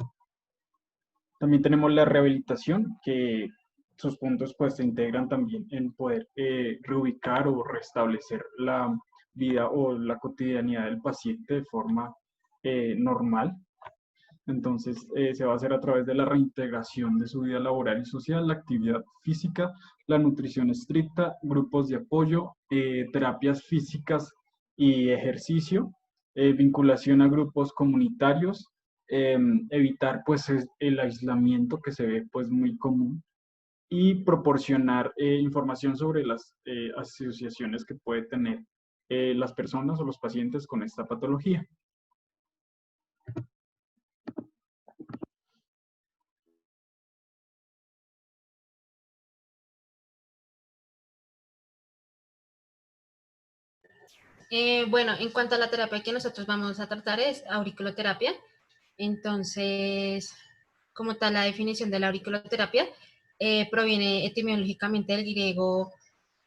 Speaker 2: También tenemos la rehabilitación, que sus puntos pues se integran también en poder reubicar o restablecer la vida o la cotidianidad del paciente de forma normal. Entonces, se va a hacer a través de la reintegración de su vida laboral y social, la actividad física, la nutrición estricta, grupos de apoyo, terapias físicas y ejercicio, vinculación a grupos comunitarios, evitar pues el aislamiento que se ve pues muy común y proporcionar información sobre las asociaciones que puede tener las personas o los pacientes con esta patología.
Speaker 4: Bueno, en cuanto a la terapia que nosotros vamos a tratar es auriculoterapia. Entonces, como tal, la definición de la auriculoterapia proviene etimológicamente del griego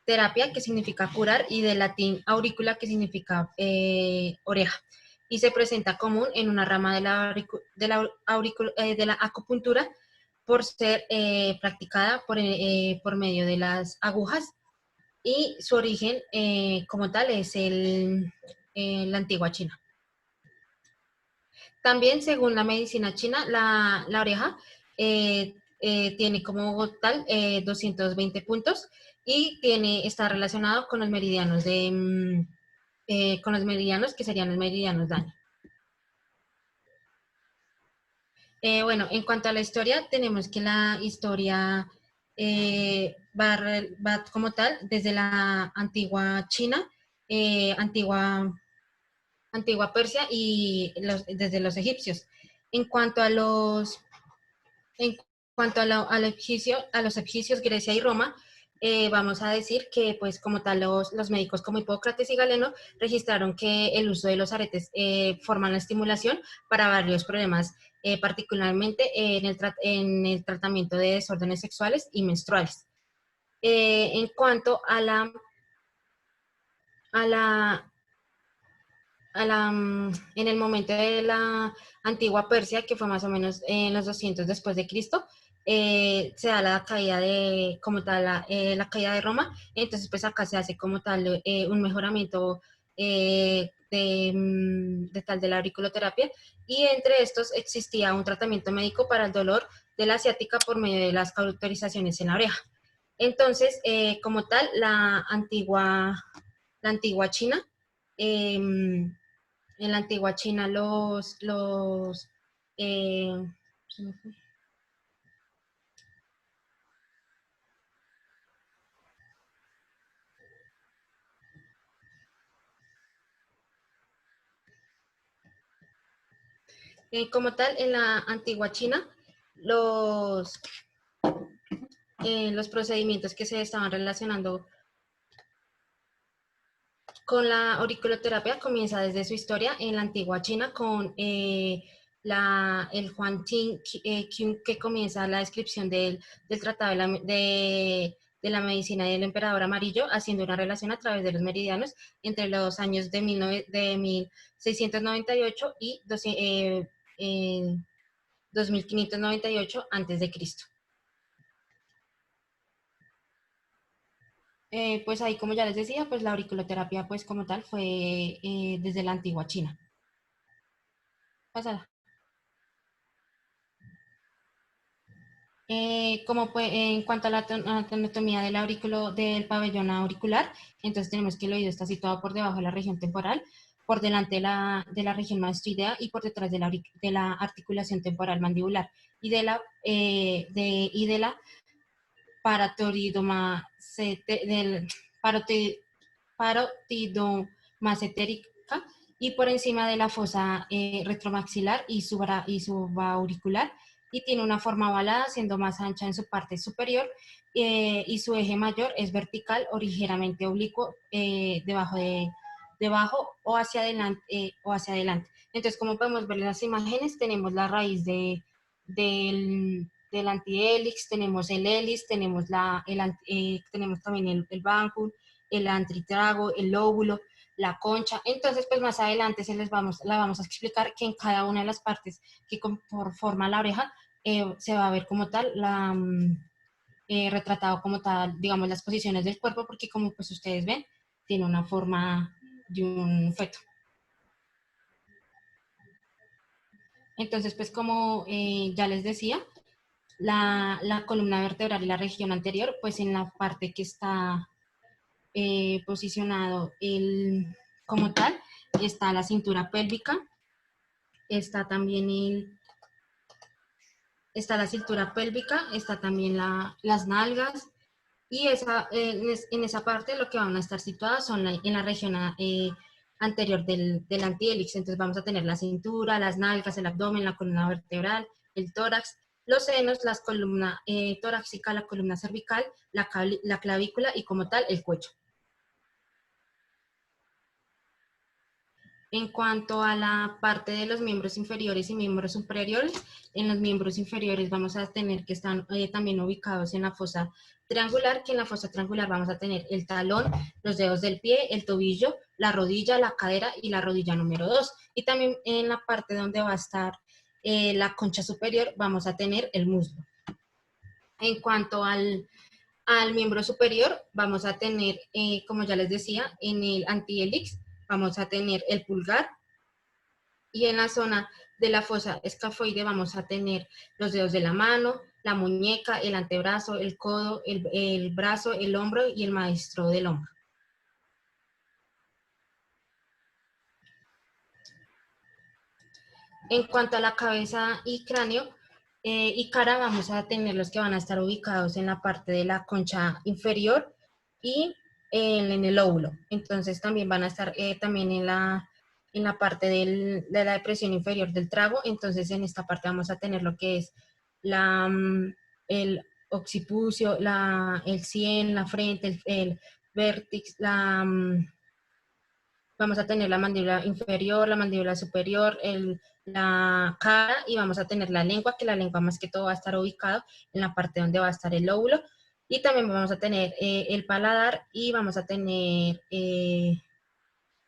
Speaker 4: terapia, que significa curar, y del latín auricula, que significa oreja. Y se presenta común en una rama de la acupuntura por ser practicada por medio de las agujas, y su origen como tal es la antigua China. También, según la medicina china, la oreja tiene como tal 220 puntos y está relacionado con los meridianos que serían los meridianos daño. Bueno, en cuanto a la historia, tenemos que la historia va como tal desde la antigua China, antigua Persia y desde los egipcios. En cuanto a los egipcios, Grecia y Roma, vamos a decir que pues como tal los médicos como Hipócrates y Galeno registraron que el uso de los aretes forman la estimulación para varios problemas, particularmente en el tratamiento de desórdenes sexuales y menstruales. En cuanto a en el momento de la antigua Persia, que fue más o menos en los 200 después de Cristo, se da la caída la caída de Roma. Entonces pues acá se hace como tal un mejoramiento de la auriculoterapia, y entre estos existía un tratamiento médico para el dolor de la ciática por medio de las cauterizaciones en la oreja. Entonces, como tal, la antigua China, en la antigua China eh, como tal, en la antigua China, los procedimientos que se estaban relacionando con la auriculoterapia comienza desde su historia en la antigua China con el Huang Ting, que comienza la descripción del tratado de la medicina del emperador amarillo, haciendo una relación a través de los meridianos entre los años de 1698 y 2598 a.C. Pues ahí, como ya les decía, pues la auriculoterapia, pues como tal, fue desde la antigua China. Pásala. En cuanto a la anatomía del pabellón auricular, entonces tenemos que el oído está situado por debajo de la región temporal, por delante de la región mastoidea y por detrás de la articulación temporal mandibular y de la parotidomacetérica, y por encima de la fosa retromaxilar y subauricular, y tiene una forma ovalada, siendo más ancha en su parte superior, y su eje mayor es vertical o ligeramente oblicuo debajo o hacia adelante. Entonces, como podemos ver en las imágenes, tenemos la raíz del del antihélix, tenemos el hélice, tenemos, tenemos también el vánculo, el antitrago, el lóbulo, la concha. Entonces, pues más adelante la vamos a explicar que en cada una de las partes que forma la oreja se va a ver como tal retratado como tal, digamos, las posiciones del cuerpo, porque como pues ustedes ven, tiene una forma de un feto. Entonces, pues como ya les decía, la columna vertebral y la región anterior, pues en la parte que está posicionado como tal, está la cintura pélvica, está también está la cintura pélvica, está también las nalgas, y en esa parte lo que van a estar situadas son en la región anterior del antihélix. Entonces vamos a tener la cintura, las nalgas, el abdomen, la columna vertebral, el tórax, los senos, la columna torácica, la columna cervical, la clavícula y como tal el cuello. En cuanto a la parte de los miembros inferiores y miembros superiores, en los miembros inferiores vamos a tener que están también ubicados en la fosa triangular, que en la fosa triangular vamos a tener el talón, los dedos del pie, el tobillo, la rodilla, la cadera y la rodilla número 2. Y también en la parte donde va a estar la concha superior vamos a tener el muslo. En cuanto al miembro superior vamos a tener, como ya les decía, en el antihélix vamos a tener el pulgar, y en la zona de la fosa escafoide vamos a tener los dedos de la mano, la muñeca, el antebrazo, el codo, el brazo, el hombro y el maestro del hombro. En cuanto a la cabeza y cráneo y cara, vamos a tener los que van a estar ubicados en la parte de la concha inferior y en el lóbulo. Entonces también van a estar también en la parte de la depresión inferior del trago. Entonces en esta parte vamos a tener lo que es el occipucio, el sien, la frente, el vértex, vamos a tener la mandíbula inferior, la mandíbula superior, la cara, y vamos a tener la lengua, que la lengua más que todo va a estar ubicado en la parte donde va a estar el lóbulo. Y también vamos a tener el paladar, y vamos a tener,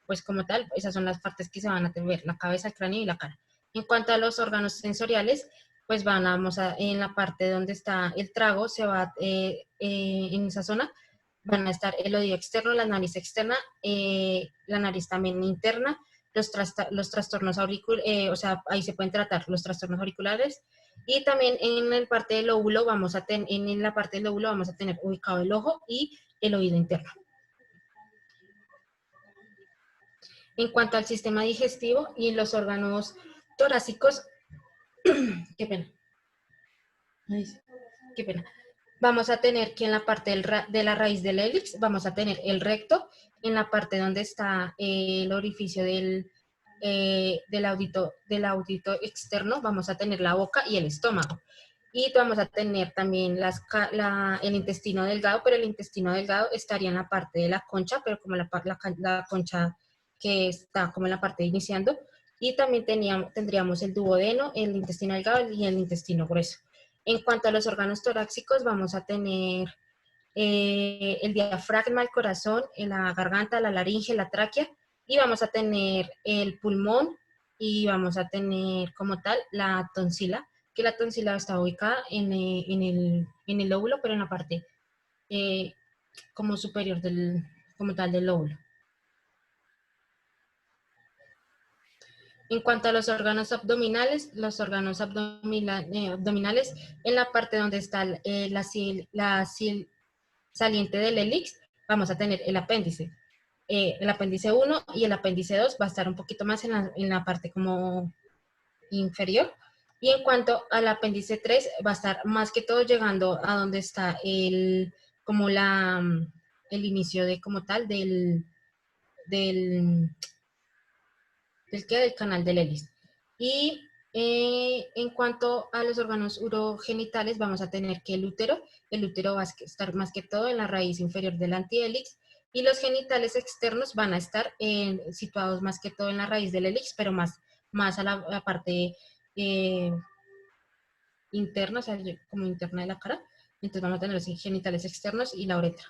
Speaker 4: pues como tal, esas son las partes que se van a ver, la cabeza, el cráneo y la cara. En cuanto a los órganos sensoriales, pues en la parte donde está el trago, en esa zona, van a estar el oído externo, la nariz externa, la nariz también interna, los trastornos auriculares, o sea, ahí se pueden tratar los trastornos auriculares, y también en la parte del lóbulo vamos a tener ubicado el ojo y el oído interno. En cuanto al sistema digestivo y los órganos torácicos, qué pena. Ay, qué pena. Vamos a tener que en la parte de la raíz del hélix vamos a tener el recto, en la parte donde está el orificio del audito externo vamos a tener la boca y el estómago. Y vamos a tener también el intestino delgado, pero el intestino delgado estaría en la parte de la concha, pero como la concha que está como en la parte iniciando. Y también tendríamos el duodeno, el intestino delgado y el intestino grueso. En cuanto a los órganos torácicos, vamos a tener el diafragma, el corazón, la garganta, la laringe, la tráquea, y vamos a tener el pulmón, y vamos a tener como tal la tonsila, que la tonsila está ubicada en el lóbulo, pero en la parte como superior como tal del lóbulo. En cuanto a los órganos abdominales, en la parte donde está la saliente del hélix, vamos a tener el apéndice 1 y el apéndice 2 va a estar un poquito más en la parte como inferior. Y en cuanto al apéndice 3, va a estar más que todo llegando a donde está el inicio de como tal del canal del hélice. Y en cuanto a los órganos urogenitales, vamos a tener que el útero va a estar más que todo en la raíz inferior del antihélix, y los genitales externos van a estar situados más que todo en la raíz del hélix, pero más a la parte interna, o sea, como interna de la cara. Entonces vamos a tener los genitales externos y la uretra.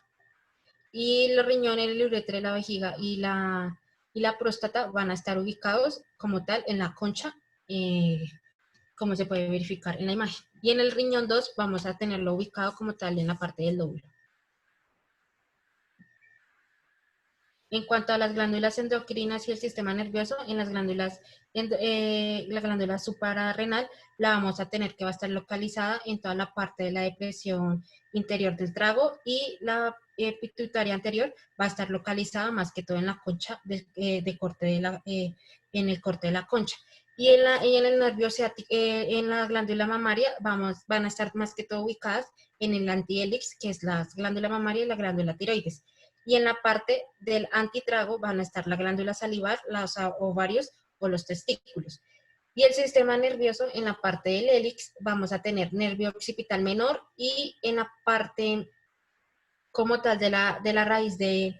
Speaker 4: Y los riñones, la uretra, la vejiga y la próstata van a estar ubicados como tal en la concha, como se puede verificar en la imagen. Y en el riñón 2 vamos a tenerlo ubicado como tal en la parte del lóbulo. En cuanto a las glándulas endocrinas y el sistema nervioso, en las glándulas, la glándula suprarrenal la vamos a tener que va a estar localizada en toda la parte de la depresión interior del trago, y la pituitaria anterior va a estar localizada más que todo en la concha de corte de en el corte de la concha. Y en el nervio ciático, en la glándula mamaria, van a estar más que todo ubicadas en el antihelix, que es la glándula mamaria y la glándula tiroides. Y en la parte del antitrago van a estar la glándula salivar, los ovarios o los testículos. Y el sistema nervioso, en la parte del hélix vamos a tener nervio occipital menor, y en la parte como tal de la raíz ¿qué?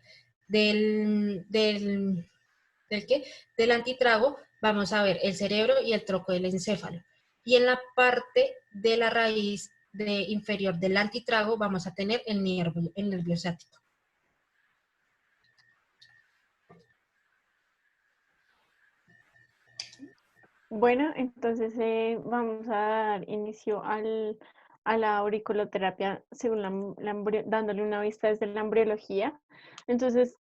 Speaker 4: Del antitrago vamos a ver el cerebro y el tronco del encéfalo. Y en la parte de la raíz inferior del antitrago vamos a tener el nervio ciático.
Speaker 1: Bueno, entonces vamos a dar inicio a la auriculoterapia según dándole una vista desde la embriología. Entonces,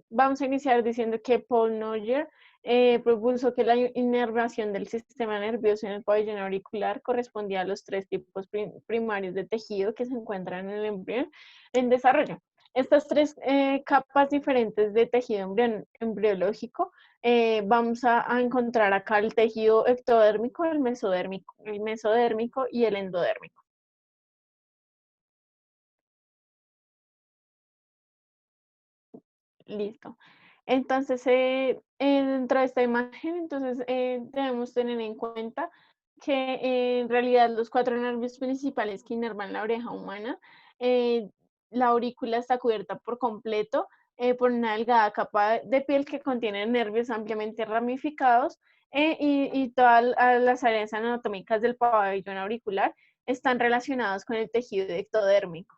Speaker 1: vamos a iniciar diciendo que Paul Noyer propuso que la inervación del sistema nervioso en el pabellón auricular correspondía a los tres tipos primarios de tejido que se encuentran en el embrión en desarrollo. Estas tres capas diferentes de tejido embriológico, vamos a encontrar acá el tejido ectodérmico, el mesodérmico y el endodérmico. Listo. Entonces, dentro de esta imagen, entonces debemos tener en cuenta que en realidad los cuatro nervios principales que inervan la oreja humana, la aurícula está cubierta por completo por una delgada capa de piel que contiene nervios ampliamente ramificados, y todas las áreas anatómicas del pabellón auricular están relacionadas con el tejido ectodérmico.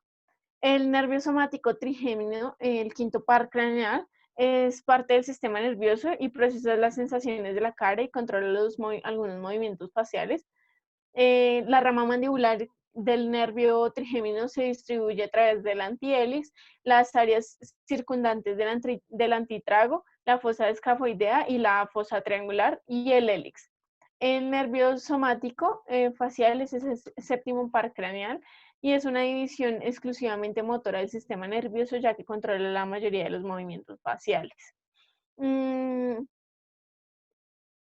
Speaker 1: El nervio somático trigémino, el quinto par craneal, es parte del sistema nervioso y procesa las sensaciones de la cara y controla algunos movimientos faciales. La rama mandibular del nervio trigémino se distribuye a través del antihélix, las áreas circundantes del antitrago, la fosa escafoidea y la fosa triangular y el hélix. El nervio somático facial es el séptimo par craneal y es una división exclusivamente motora del sistema nervioso, ya que controla la mayoría de los movimientos faciales.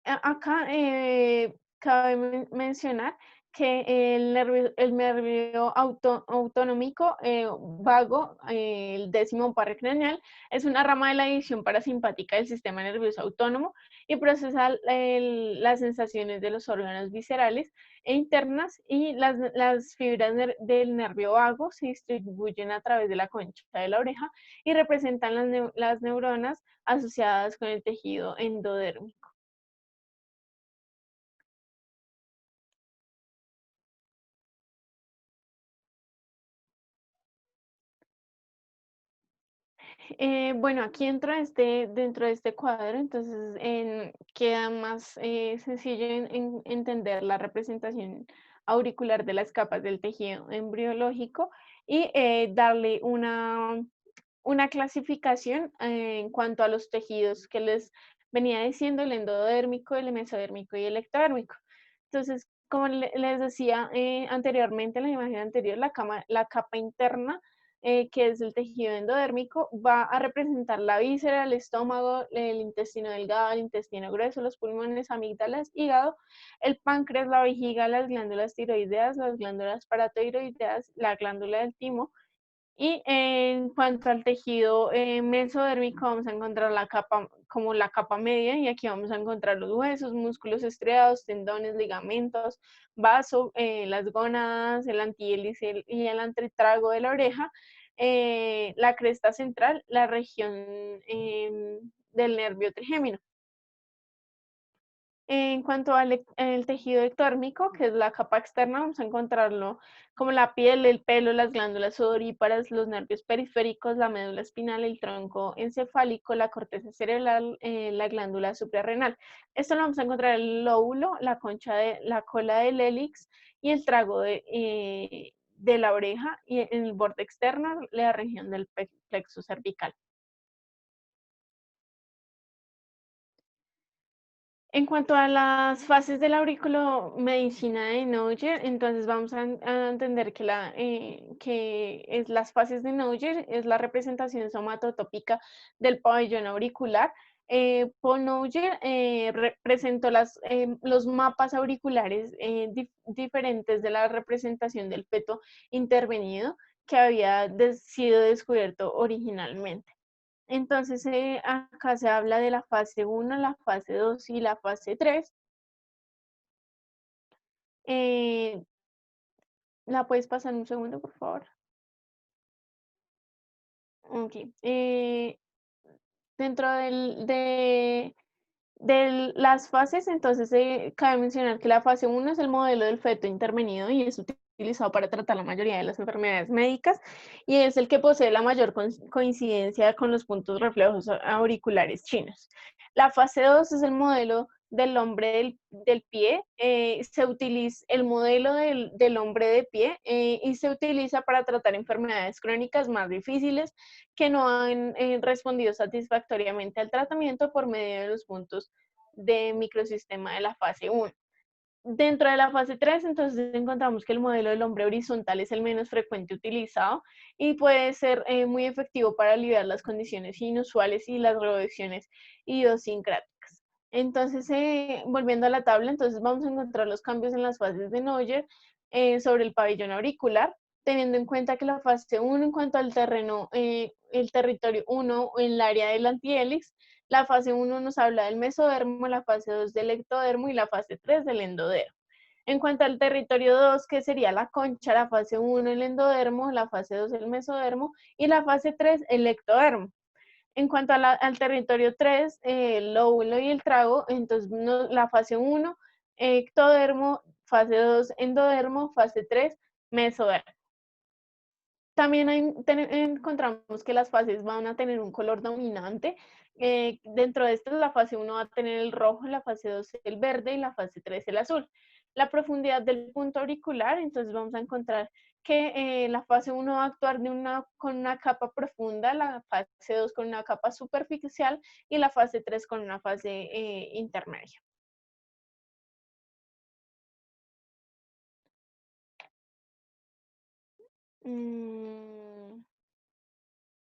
Speaker 1: Acá cabe mencionar que el nervio autonómico vago, el décimo par craneal, es una rama de la división parasimpática del sistema nervioso autónomo y procesa las sensaciones de los órganos viscerales e internas, y las fibras del nervio vago se distribuyen a través de la concha de la oreja y representan las neuronas asociadas con el tejido endodérmico. Bueno, aquí dentro de este cuadro, entonces queda más sencillo entender la representación auricular de las capas del tejido embriológico y darle una clasificación en cuanto a los tejidos que les venía diciendo, el endodérmico, el mesodérmico y el ectodérmico. Entonces, como les decía anteriormente, en la imagen anterior, la capa interna, que es el tejido endodérmico, va a representar la víscera, el estómago, el intestino delgado, el intestino grueso, los pulmones, amígdalas, hígado, el páncreas, la vejiga, las glándulas tiroideas, las glándulas paratiroideas, la glándula del timo. Y en cuanto al tejido mesodérmico, vamos a encontrar como la capa media, y aquí vamos a encontrar los huesos, músculos estriados, tendones, ligamentos, vaso, las gónadas, el antihélice y el antitrago de la oreja, la cresta central, la región del nervio trigémino. En cuanto al el tejido ectórmico, que es la capa externa, vamos a encontrarlo como la piel, el pelo, las glándulas sudoríparas, los nervios periféricos, la médula espinal, el tronco encefálico, la corteza cerebral, la glándula suprarrenal. Esto lo vamos a encontrar en el lóbulo, la concha de la cola del hélix y el trago de la oreja, y en el borde externo la región del plexo cervical. En cuanto a las fases de la auriculomedicina de Noyer, entonces vamos a entender que es las fases de Noyer es la representación somatotópica del pabellón auricular. Paul Noyer presentó los mapas auriculares diferentes de la representación del feto intervenido que había sido descubierto originalmente. Entonces, acá se habla de la fase 1, la fase 2 y la fase 3. ¿La puedes pasar un segundo, por favor? Ok. Dentro de las fases, entonces cabe mencionar que la fase 1 es el modelo del feto intervenido y es utilizado para tratar la mayoría de las enfermedades médicas y es el que posee la mayor coincidencia con los puntos reflejos auriculares chinos. La fase 2 es el modelo del hombre del pie, se utiliza el modelo del hombre de pie y se utiliza para tratar enfermedades crónicas más difíciles que no han respondido satisfactoriamente al tratamiento por medio de los puntos de microsistema de la fase 1. Dentro de la fase 3, entonces encontramos que el modelo del hombre horizontal es el menos frecuente utilizado y puede ser muy efectivo para aliviar las condiciones inusuales y las reacciones idiosincráticas. Entonces, volviendo a la tabla, entonces vamos a encontrar los cambios en las fases de Noyer sobre el pabellón auricular, teniendo en cuenta que la fase 1 en cuanto al terreno, el territorio 1 en el área del antihélice, la fase 1 nos habla del mesodermo, la fase 2 del ectodermo y la fase 3 del endodermo. En cuanto al territorio 2, que sería la concha, la fase 1 el endodermo, la fase 2 el mesodermo y la fase 3 el ectodermo. En cuanto al territorio 3, el lóbulo y el trago, entonces la fase 1 ectodermo, fase 2 endodermo, fase 3 mesodermo. También encontramos que las fases van a tener un color dominante. Dentro de esto, la fase 1 va a tener el rojo, la fase 2 el verde y la fase 3 el azul. La profundidad del punto auricular, entonces vamos a encontrar que la fase 1 va a actuar con una capa profunda, la fase 2 con una capa superficial y la fase 3 con una fase intermedia.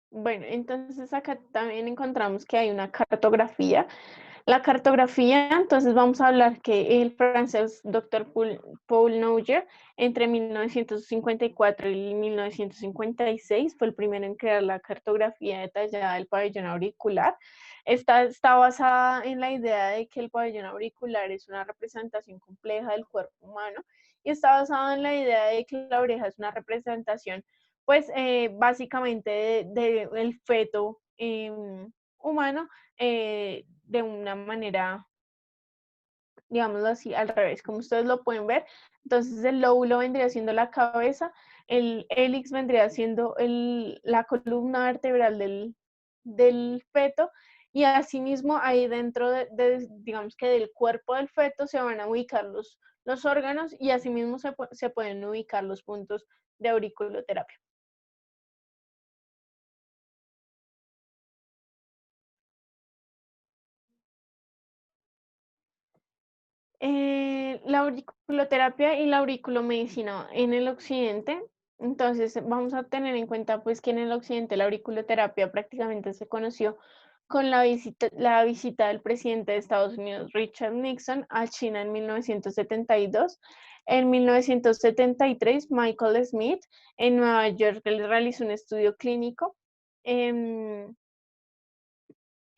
Speaker 1: Bueno, entonces acá también encontramos que hay una cartografía. La cartografía, entonces vamos a hablar que el francés Dr. Paul Noyer entre 1954 y 1956 fue el primero en crear la cartografía detallada del pabellón auricular. Está basada en la idea de que el pabellón auricular es una representación compleja del cuerpo humano y está basada en la idea de que la oreja es una representación pues básicamente del feto humano de una manera, digámoslo así, al revés, como ustedes lo pueden ver. Entonces el lóbulo vendría siendo la cabeza, el hélix vendría siendo la columna vertebral del feto y asimismo ahí dentro digamos que del cuerpo del feto se van a ubicar los órganos y asimismo se pueden ubicar los puntos de auriculoterapia. La auriculoterapia y la auriculomedicina en el occidente. Entonces vamos a tener en cuenta pues que en el occidente la auriculoterapia prácticamente se conoció con la visita del presidente de Estados Unidos, Richard Nixon, a China en 1972. En 1973, Michael Smith en Nueva York realizó un estudio clínico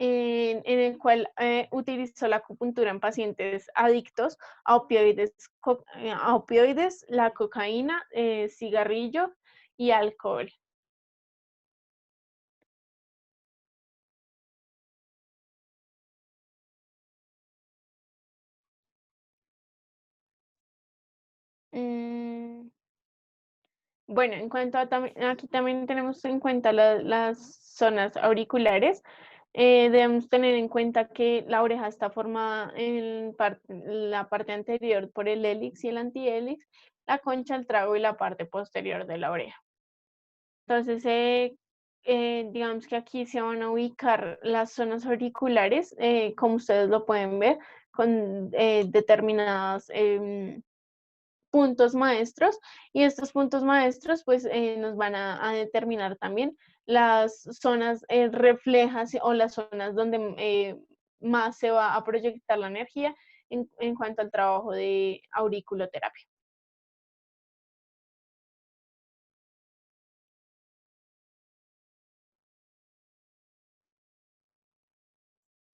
Speaker 1: en el cual utilizó la acupuntura en pacientes adictos a opioides, la cocaína, cigarrillo y alcohol. Bueno, en cuanto a aquí también tenemos en cuenta las zonas auriculares. Debemos tener en cuenta que la oreja está formada en la parte anterior por el hélix y el antihélix, la concha, el trago y la parte posterior de la oreja. Entonces, digamos que aquí se van a ubicar las zonas auriculares, como ustedes lo pueden ver, con determinadas puntos maestros, y estos puntos maestros pues nos van a determinar también las zonas reflejas o las zonas donde más se va a proyectar la energía en cuanto al trabajo de auriculoterapia.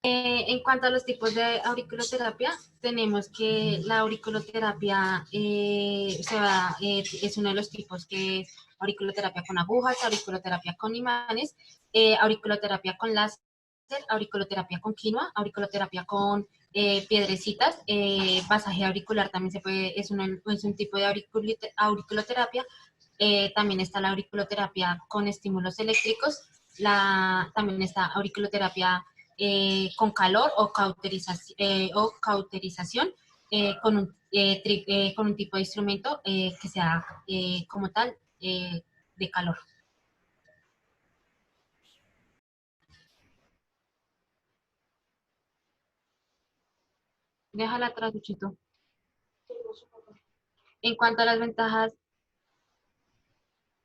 Speaker 4: En cuanto a los tipos de auriculoterapia, tenemos que la auriculoterapia es uno de los tipos que es auriculoterapia con agujas, auriculoterapia con imanes, auriculoterapia con láser, auriculoterapia con quinoa, auriculoterapia con piedrecitas, masaje auricular también es un tipo de auriculoterapia. También está la auriculoterapia con estímulos eléctricos, también está auriculoterapia con calor o cauterización con un tipo de instrumento que sea como tal de calor. Déjala atrás, Luchito. En cuanto a las ventajas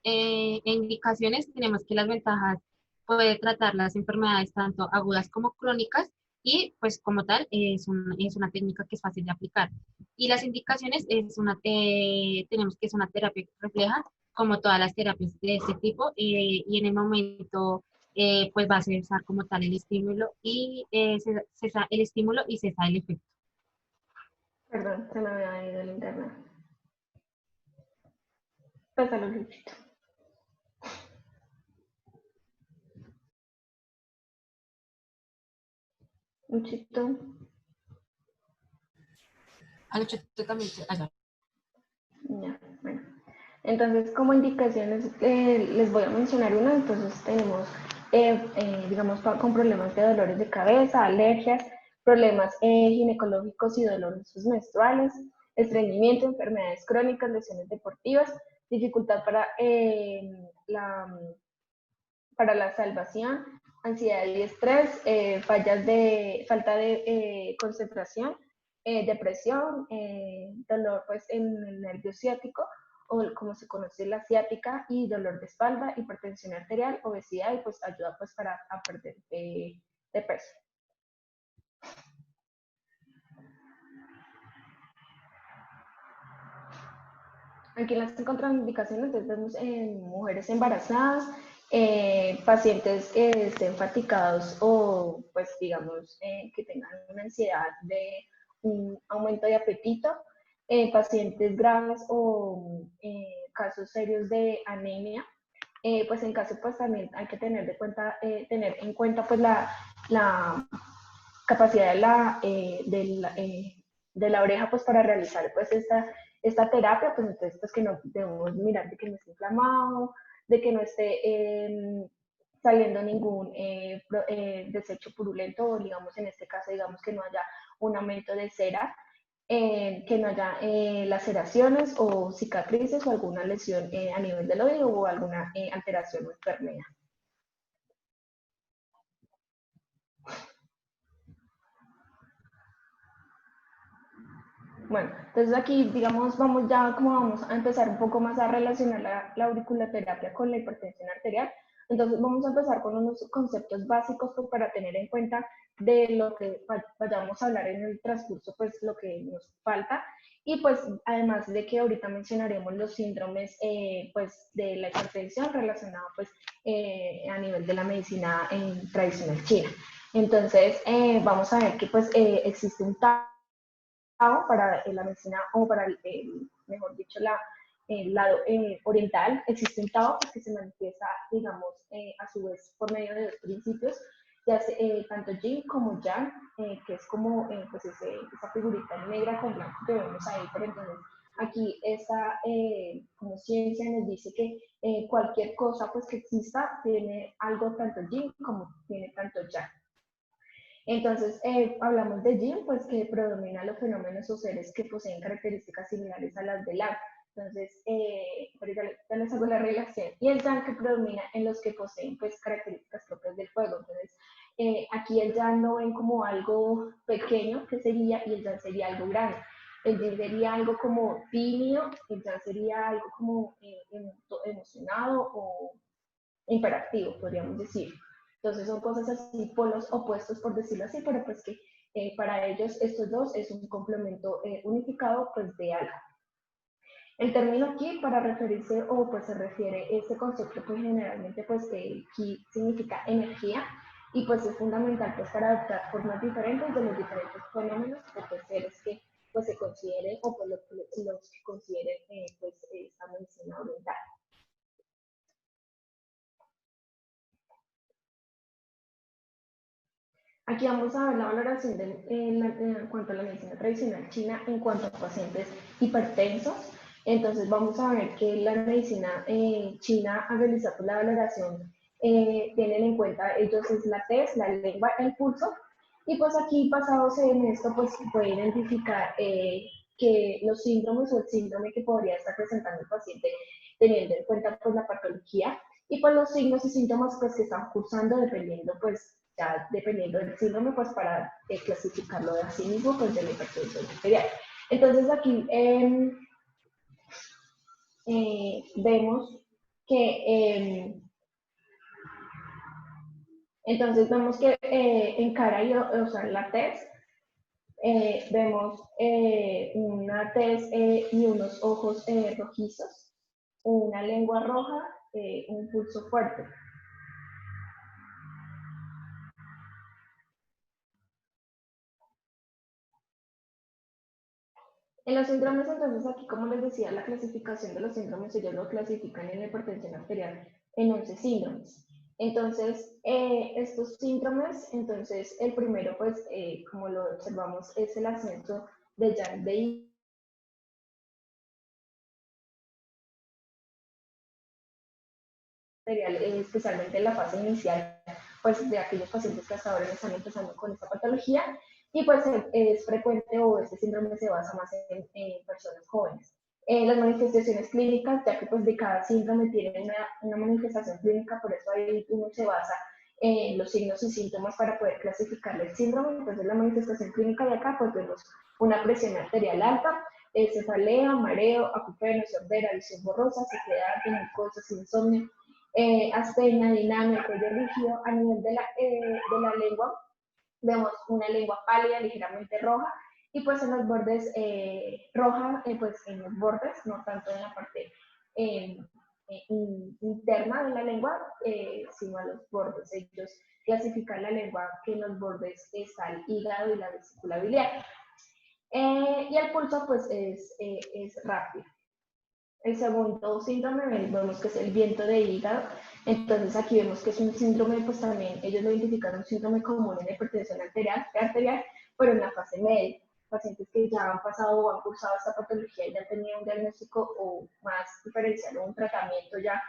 Speaker 4: e indicaciones, tenemos que las ventajas puede tratar las enfermedades tanto agudas como crónicas y pues como tal es una técnica que es fácil de aplicar. Y las indicaciones tenemos que es una terapia que refleja como todas las terapias de este tipo y en el momento pues va a cesar como tal el estímulo y cesa el estímulo y cesa el efecto.
Speaker 3: Perdón, se me había ido el internet. Pásalo, Luchito. Luchito.
Speaker 4: A Luchito también, allá.
Speaker 3: Ya, bueno. Entonces, como indicaciones, les voy a mencionar una. Entonces, tenemos, digamos, con problemas de dolores de cabeza, alergias, problemas ginecológicos y dolores menstruales, estreñimiento, enfermedades crónicas, lesiones deportivas, dificultad para la salvación, ansiedad y estrés, falta de concentración, depresión, dolor pues, en el nervio ciático, o como se conoce la ciática, y dolor de espalda, hipertensión arterial, obesidad, y pues ayuda pues para a perder de peso. Aquí en las contraindicaciones vemos en mujeres embarazadas, pacientes que estén fatigados o pues digamos que tengan una ansiedad de un aumento de apetito, pacientes graves o casos serios de anemia. Pues en caso pues también hay que tener en cuenta pues la capacidad de la oreja pues para realizar pues esta terapia, pues entonces pues que no debemos mirar de que no esté inflamado, de que no esté saliendo ningún desecho purulento, o digamos en este caso digamos que no haya un aumento de cera, que no haya laceraciones o cicatrices o alguna lesión a nivel del oído o alguna alteración o enfermedad. Bueno, entonces aquí, digamos, vamos a empezar un poco más a relacionar la auriculoterapia con la hipertensión arterial. Entonces vamos a empezar con unos conceptos básicos pues, para tener en cuenta de lo que vayamos a hablar en el transcurso, pues lo que nos falta. Y pues además de que ahorita mencionaremos los síndromes pues de la hipertensión relacionados pues a nivel de la medicina tradicional china. Entonces vamos a ver que pues existe un para la medicina o para, mejor dicho, el lado oriental. Existe un Tao que se manifiesta, digamos, a su vez por medio de dos principios, tanto Yin como Yang, que es como pues esa figurita negra con blanco que vemos ahí, pero entonces aquí esta como ciencia nos dice que cualquier cosa pues que exista tiene algo tanto yin como tiene tanto yang. Entonces, hablamos de yin, pues que predomina los fenómenos o seres que poseen características similares a las del agua. Entonces, ahorita les hago la relación. Y el yang que predomina en los que poseen pues características propias del fuego. Entonces, aquí el yang lo ven como algo pequeño que sería, y el yang sería algo grande. El yin sería algo como tímido, el yang sería algo como emocionado o imperactivo, podríamos decir. Entonces son cosas así, polos opuestos por decirlo así, pero pues que para ellos estos dos es un complemento unificado pues de algo. El término ki para referirse o pues se refiere este concepto pues generalmente pues que ki significa energía y pues es fundamental pues para adaptar formas diferentes de los diferentes fenómenos o pues seres que pues se consideren o pues los que consideren pues esta medicina oriental. Aquí vamos a ver la valoración en cuanto a la medicina tradicional china en cuanto a pacientes hipertensos. Entonces vamos a ver que la medicina china al realizar la valoración tienen en cuenta ellos es la tez, la lengua, el pulso. Y pues aquí basados en esto pues puede identificar que los síndromes o el síndrome que podría estar presentando el paciente teniendo en cuenta pues la patología y pues los signos y síntomas pues que están cursando dependiendo pues ya dependiendo del síndrome, pues para clasificarlo de así mismo, pues de la hipertensión arterial. Entonces aquí vemos que en cara y o sea, en la tez vemos una tez y unos ojos rojizos, una lengua roja, un pulso fuerte. En los síndromes, entonces, aquí, como les decía, la clasificación de los síndromes, ellos lo clasifican en la hipertensión arterial en 11 síndromes. Entonces, estos síndromes, entonces, el primero, pues, como lo observamos, es el ascenso de yang de arterial, especialmente en la fase inicial, pues, de aquellos pacientes que hasta ahora están empezando con esta patología, y pues es frecuente o este síndrome se basa más en personas jóvenes. Las manifestaciones clínicas, ya que pues de cada síndrome tiene una manifestación clínica, por eso ahí uno se basa en los signos y síntomas para poder clasificarle el síndrome. Entonces la manifestación clínica de acá pues vemos una presión arterial alta, cefalea, mareo, acufeno, sordera, visión borrosa, sequedad, mucosa, insomnio, astenia, dinamia, cuello rígido. A nivel de la lengua, vemos una lengua pálida, ligeramente roja, y pues en los bordes roja, pues en los bordes, no tanto en la parte interna de la lengua, sino a los bordes. Ellos clasifican la lengua que en los bordes está el hígado y la vesícula biliar. Y el pulso pues es rápido. El segundo síndrome vemos que es el viento de hígado. Entonces aquí vemos que es un síndrome, pues también ellos lo identificaron un síndrome común en la hipertensión arterial, pero en la fase media. Pacientes que ya han pasado o han cursado esta patología y ya tenían un diagnóstico o más diferencial o un tratamiento ya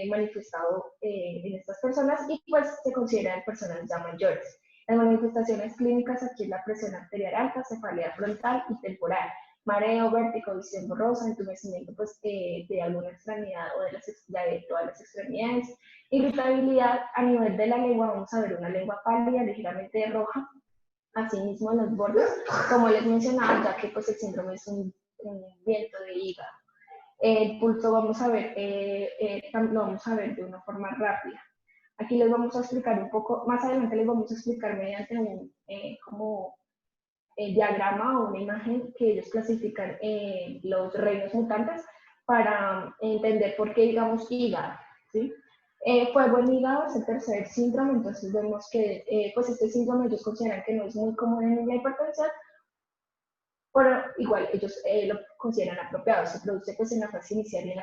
Speaker 3: manifestado en estas personas y pues se consideran personas ya mayores. Las manifestaciones clínicas aquí es la presión arterial alta, cefalea frontal y temporal, mareo, vértigo, visión borrosa, entumecimiento pues, de alguna extremidad o de todas las extremidades, irritabilidad. A nivel de la lengua vamos a ver una lengua pálida, ligeramente roja, asimismo en los bordes, como les mencionaba, ya que pues, el síndrome es un viento de hígado. El pulso vamos a ver, lo vamos a ver de una forma rápida. Aquí les vamos a explicar un poco, más adelante les vamos a explicar mediante un diagrama o una imagen que ellos clasifican los reinos mutantes para entender por qué, digamos, hígado, ¿sí? Fuego en hígado es el tercer síndrome, entonces vemos que pues este síndrome ellos consideran que no es muy común en la hipertensión, pero igual ellos lo consideran apropiado. Se produce pues en la fase inicial y en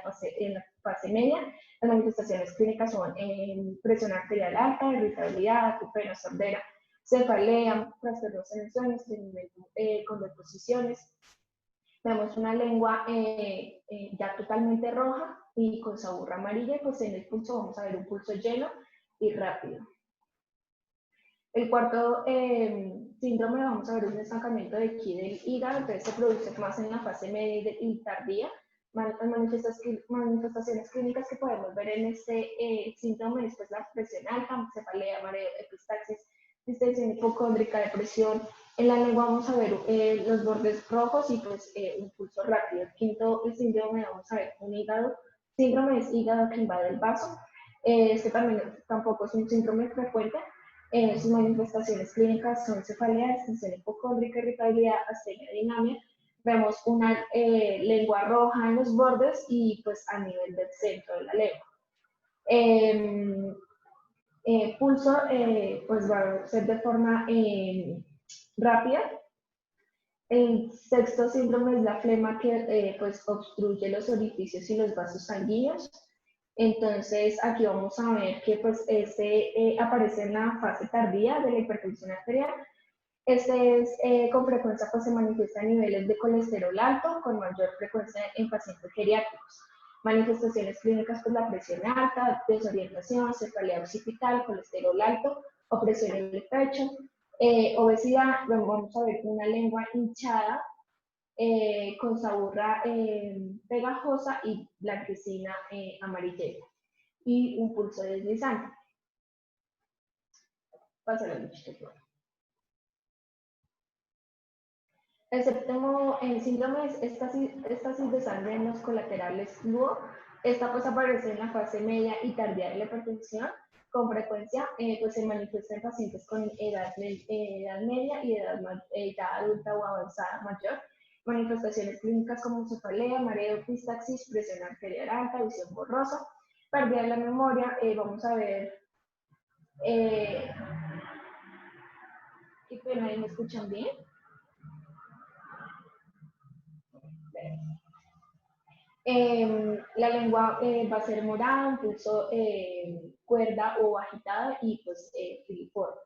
Speaker 3: la fase media. Las manifestaciones clínicas son presión arterial alta, irritabilidad, acufeno, sordera, cefalea, trastornos en el sueño, estreñimiento con deposiciones. Vemos una lengua ya totalmente roja y con sabor amarilla, pues en el pulso vamos a ver un pulso lleno y rápido. El cuarto síndrome, vamos a ver un estancamiento de ki del hígado, entonces se produce más en la fase media y tardía. Manifestaciones clínicas que podemos ver en este síndrome es pues, la presión alta, cefalea, mareo, epistaxis, distensión hipocóndrica, depresión. En la lengua vamos a ver los bordes rojos y pues un pulso rápido. El quinto síndrome, vamos a ver un hígado. Síndrome es hígado que invade el vaso. Este también tampoco es un síndrome frecuente. Sus manifestaciones clínicas son cefalea, distensión hipocóndrica, irritabilidad, astenia, dinamia. Vemos una lengua roja en los bordes y pues a nivel del centro de la lengua. Pulso pues va a ser de forma rápida. El sexto síndrome es la flema que pues obstruye los orificios y los vasos sanguíneos. Entonces aquí vamos a ver que pues aparece en la fase tardía de la hipertensión arterial. Con frecuencia pues, se manifiesta a niveles de colesterol alto, con mayor frecuencia en pacientes geriátricos. Manifestaciones clínicas, pues la presión alta, desorientación, cefalea occipital, colesterol alto, opresión en el pecho, obesidad. Luego vamos a ver una lengua hinchada, con sabor pegajosa y blanquecina amarillenta, y un pulso deslizante. Pásalo, muchachos. El séptimo síndrome es estasis de sangre en los colaterales luo. Esta pues aparece en la fase media y tardía de la hipertensión. Con frecuencia pues se manifiesta en pacientes con edad media y edad adulta o avanzada mayor. Manifestaciones clínicas como cefalea, mareo, epistaxis, presión arterial alta, visión borrosa, pérdida de la memoria. Vamos a ver. ¿Qué pena? ¿Me escuchan bien? La lengua va a ser morada, un pulso cuerda o agitada y pues filiforme.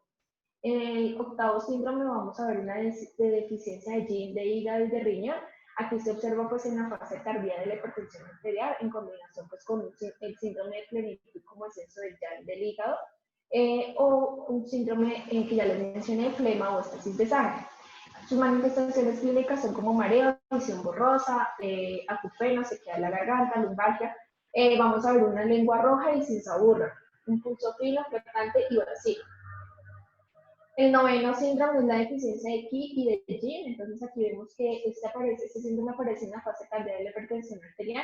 Speaker 3: En el octavo síndrome vamos a ver una deficiencia de yin, de hígado y de riñón. Aquí se observa pues en la fase tardía de la hipertensión arterial en combinación pues con el síndrome de plenitud como exceso del yang del hígado, o un síndrome que ya les mencioné, flema o estasis de sangre. Sus manifestaciones clínicas son como mareo, visión borrosa, acufeno, sequedad de la garganta, lumbalgia. Vamos a ver una lengua roja y sin sabor, un pulso fino, flotante y vacío. El noveno síndrome es la deficiencia de Ki y de Yin. Entonces aquí vemos que este síndrome aparece en la fase tardía de la hipertensión arterial,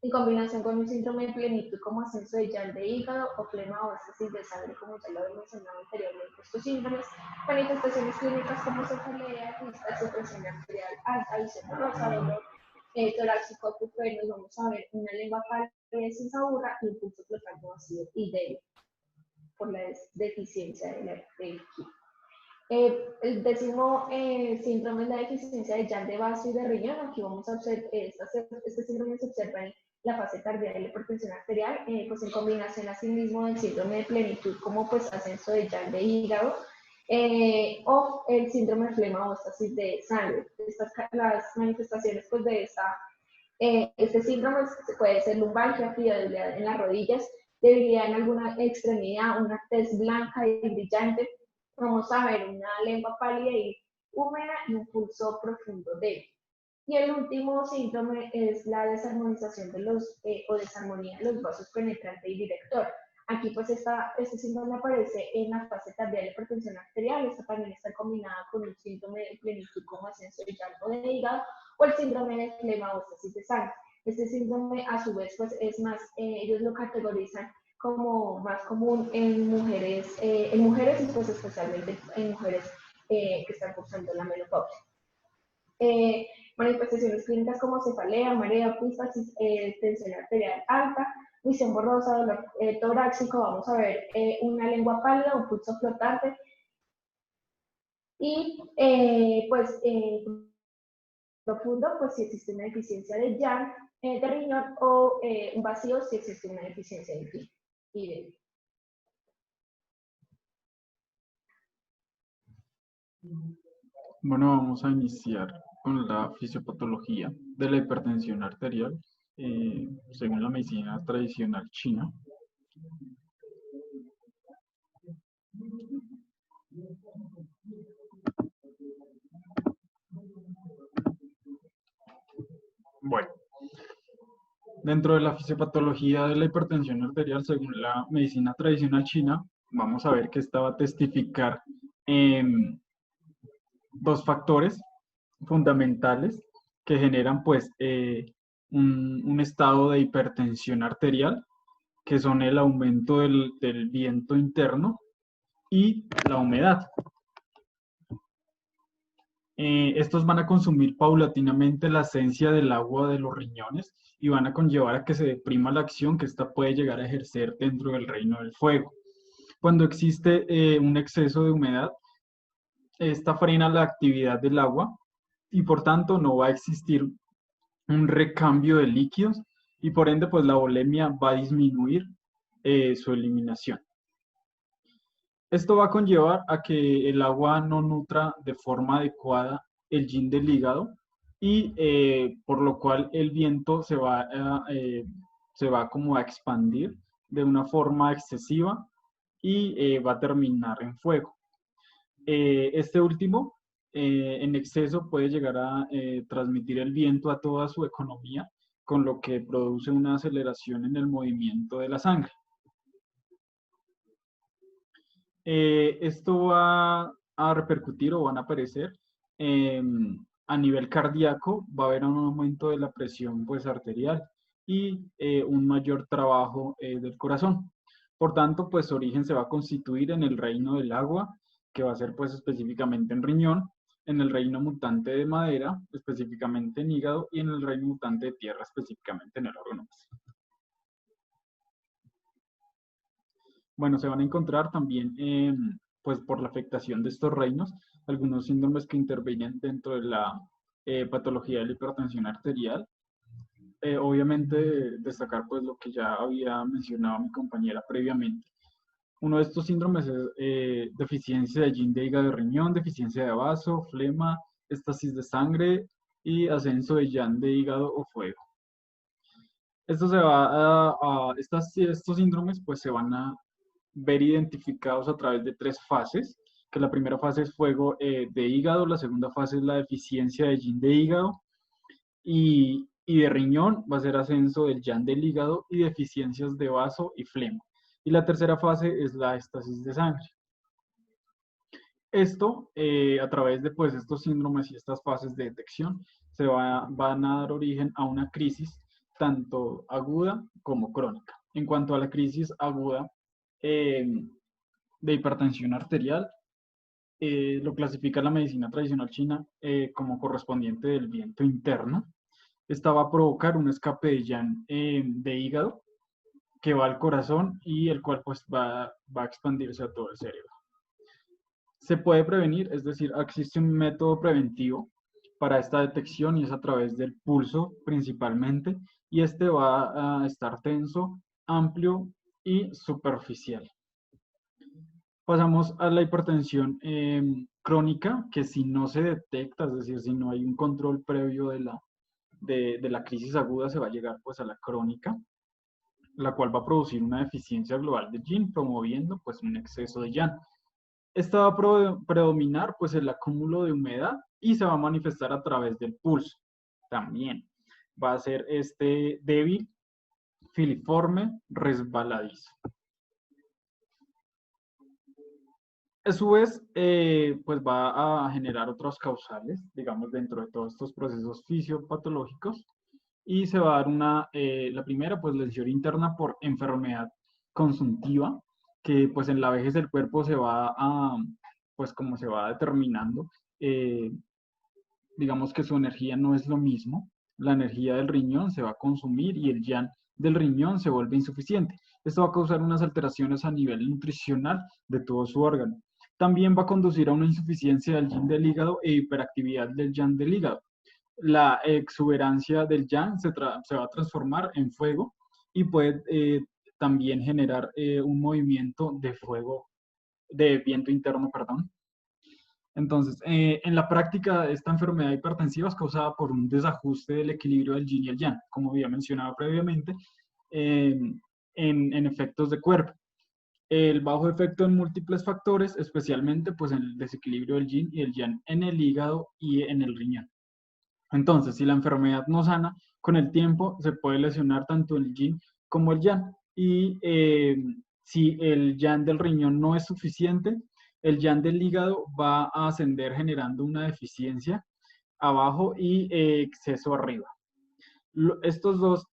Speaker 3: en combinación con un síndrome de plenitud como ascenso de yang de hígado o flema o estasis de sangre, como ya lo había mencionado anteriormente. Estos síndromes, manifestaciones clínicas como cefalea, presión arterial alta, visión borrosa, dolor torácico, acufeno. Vamos a ver una lengua pálida sin sabor y un pulso flotante vacío y débil por la deficiencia de Ki. El décimo síndrome es la deficiencia de yang de vaso y de riñón. Aquí vamos a observar, este síndrome se observa en la fase tardía de la hipertensión arterial, pues en combinación asimismo del síndrome de plenitud como pues ascenso de yang de hígado, o el síndrome de flema o estasis de sangre. Las manifestaciones pues de este síndrome puede ser lumbalgia, debilidad en las rodillas, debilidad en alguna extremidad, una tez blanca y brillante. Vamos a ver una lengua pálida y húmeda y un pulso profundo débil. Y el último síndrome es la desarmonización o desarmonía de los vasos penetrante y director. Aquí pues este síndrome aparece en la fase tardía de la hipertensión arterial. Esta también está combinada con un síndrome de plenitud como ascenso de llanto de hígado o el síndrome de flema o estasis de sangre. Este síndrome a su vez pues es más, ellos lo categorizan como más común en mujeres y pues especialmente en mujeres que están cursando la menopausia. Manifestaciones clínicas como cefalea, mareo, epistaxis, tensión arterial alta, visión borrosa, dolor torácico. Vamos a ver una lengua pálida, un pulso flotante y profundo, pues si existe una deficiencia de yang, de riñón, o un vacío si existe una deficiencia de Ki y de.
Speaker 2: Bueno, vamos a iniciar. con la fisiopatología de la hipertensión arterial según la medicina tradicional china. Bueno, dentro de la fisiopatología de la hipertensión arterial, según la medicina tradicional china, vamos a ver que esta va a testificar dos factores fundamentales que generan pues un estado de hipertensión arterial, que son el aumento del viento interno y la humedad. Estos van a consumir paulatinamente la esencia del agua de los riñones y van a conllevar a que se deprima la acción que ésta puede llegar a ejercer dentro del reino del fuego. Cuando existe un exceso de humedad, esta frena la actividad del agua y por tanto no va a existir un recambio de líquidos y por ende pues la volemia va a disminuir su eliminación. Esto va a conllevar a que el agua no nutra de forma adecuada el yin del hígado y por lo cual el viento se va como a expandir de una forma excesiva y va a terminar en fuego. Este último, en exceso, puede llegar a transmitir el viento a toda su economía, con lo que produce una aceleración en el movimiento de la sangre. Esto va a repercutir o van a aparecer a nivel cardíaco, va a haber un aumento de la presión pues, arterial y un mayor trabajo del corazón. Por tanto, pues su origen se va a constituir en el reino del agua, que va a ser pues específicamente en riñón, en el reino mutante de madera, específicamente en hígado, y en el reino mutante de tierra, específicamente en el órgano. Bueno, se van a encontrar también, pues por la afectación de estos reinos, algunos síndromes que intervienen dentro de la patología de la hipertensión arterial. Obviamente, destacar pues lo que ya había mencionado mi compañera previamente. Uno de estos síndromes es deficiencia de yin de hígado y riñón, deficiencia de vaso, flema, estasis de sangre y ascenso de yang de hígado o fuego. Esto se va estos síndromes pues se van a ver identificados a través de 3 fases, que la primera fase es fuego de hígado, la segunda fase es la deficiencia de yin de hígado y de riñón va a ser ascenso del yang del hígado y deficiencias de vaso y flema. Y la tercera fase es la estasis de sangre. Esto, a través de pues, estos síndromes y estas fases de detección, van a dar origen a una crisis tanto aguda como crónica. En cuanto a la crisis aguda de hipertensión arterial, lo clasifica la medicina tradicional china como correspondiente del viento interno. Esta va a provocar un escape de yang de hígado que va al corazón y el cual pues va a expandirse a todo el cerebro. Se puede prevenir, es decir, existe un método preventivo para esta detección y es a través del pulso principalmente y este va a estar tenso, amplio y superficial. Pasamos a la hipertensión crónica, que si no se detecta, es decir, si no hay un control previo de la crisis aguda, se va a llegar pues a la crónica, la cual va a producir una deficiencia global de yin, promoviendo pues un exceso de yang. Esta va a predominar pues el acúmulo de humedad y se va a manifestar a través del pulso. También va a ser débil, filiforme, resbaladizo. A su vez, pues va a generar otros causales, digamos, dentro de todos estos procesos fisiopatológicos y se va a dar la primera, pues lesión interna por enfermedad consuntiva, que pues en la vejez del cuerpo se va pues como se va determinando, digamos que su energía no es lo mismo, la energía del riñón se va a consumir y el yang del riñón se vuelve insuficiente. Esto va a causar unas alteraciones a nivel nutricional de todo su órgano. También va a conducir a una insuficiencia del yin del hígado e hiperactividad del yang del hígado. La exuberancia del yang se va a transformar en fuego y puede también generar un movimiento de fuego, de viento interno, perdón. Entonces, en la práctica, esta enfermedad hipertensiva es causada por un desajuste del equilibrio del yin y el yang, como había mencionado previamente, en efectos de cuerpo. El bajo efecto en múltiples factores, especialmente pues en el desequilibrio del yin y el yang en el hígado y en el riñón. Entonces, si la enfermedad no sana, con el tiempo se puede lesionar tanto el yin como el yang. Y si el yang del riñón no es suficiente, el yang del hígado va a ascender generando una deficiencia abajo y exceso arriba. Estos dos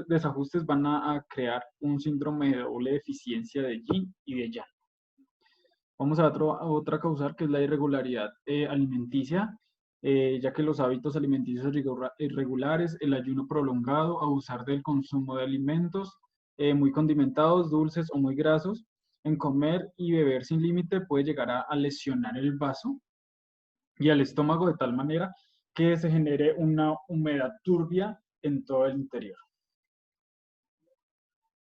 Speaker 2: desajustes van a crear un síndrome de doble deficiencia de yin y de yang. Vamos a otra causal, que es la irregularidad alimenticia, ya que los hábitos alimenticios irregulares, el ayuno prolongado, abusar del consumo de alimentos muy condimentados, dulces o muy grasos, en comer y beber sin límite puede llegar a lesionar el vaso y al estómago de tal manera que se genere una humedad turbia en todo el interior.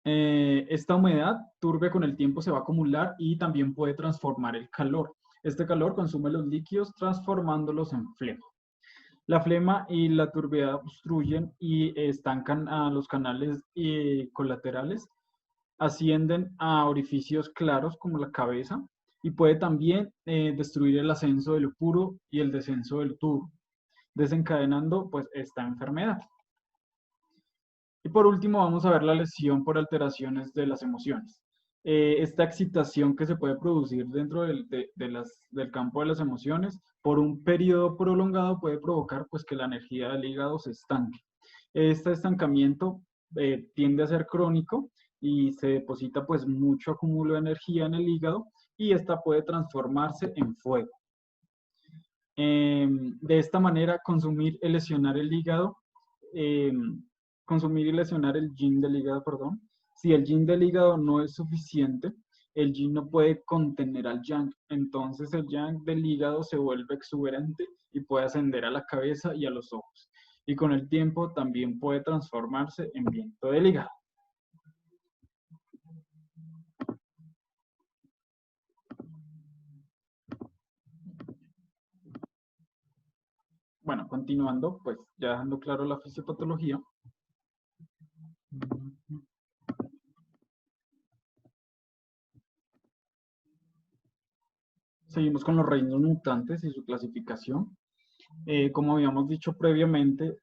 Speaker 2: Esta humedad turbia con el tiempo se va a acumular y también puede transformar el calor. Este calor consume los líquidos transformándolos en flema. La flema y la turbiedad obstruyen y estancan a los canales colaterales, ascienden a orificios claros como la cabeza y puede también destruir el ascenso del puro y el descenso del tubo, desencadenando pues esta enfermedad. Y por último vamos a ver la lesión por alteraciones de las emociones. Esta excitación que se puede producir dentro del campo de las emociones por un periodo prolongado puede provocar pues que la energía del hígado se estanque. Este estancamiento tiende a ser crónico y se deposita pues mucho acúmulo de energía en el hígado y esta puede transformarse en fuego. De esta manera, consumir y lesionar el hígado, consumir y lesionar el yin del hígado, perdón. Si el yin del hígado no es suficiente, el yin no puede contener al yang. Entonces el yang del hígado se vuelve exuberante y puede ascender a la cabeza y a los ojos. Y con el tiempo también puede transformarse en viento del hígado. Bueno, continuando, pues ya dejando claro la fisiopatología. Seguimos con los reinos mutantes y su clasificación. Como habíamos dicho previamente,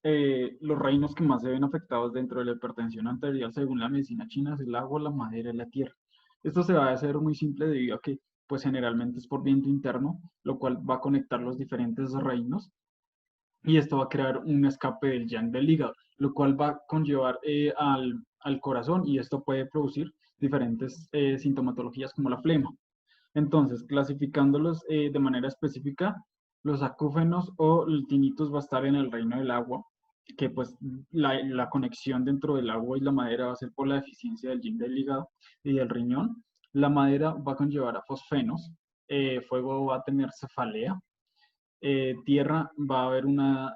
Speaker 2: los reinos que más se ven afectados dentro de la hipertensión arterial según la medicina china es el agua, la madera y la tierra. Esto se va a hacer muy simple debido a que pues generalmente es por viento interno, lo cual va a conectar los diferentes reinos y esto va a crear un escape del yang del hígado, lo cual va a conllevar al corazón y esto puede producir diferentes sintomatologías como la flema. Entonces, clasificándolos de manera específica, los acúfenos o el tinnitus va a estar en el reino del agua, que pues la conexión dentro del agua y la madera va a ser por la deficiencia del yin del hígado y del riñón. La madera va a conllevar a fosfenos, fuego va a tener cefalea, tierra va a haber una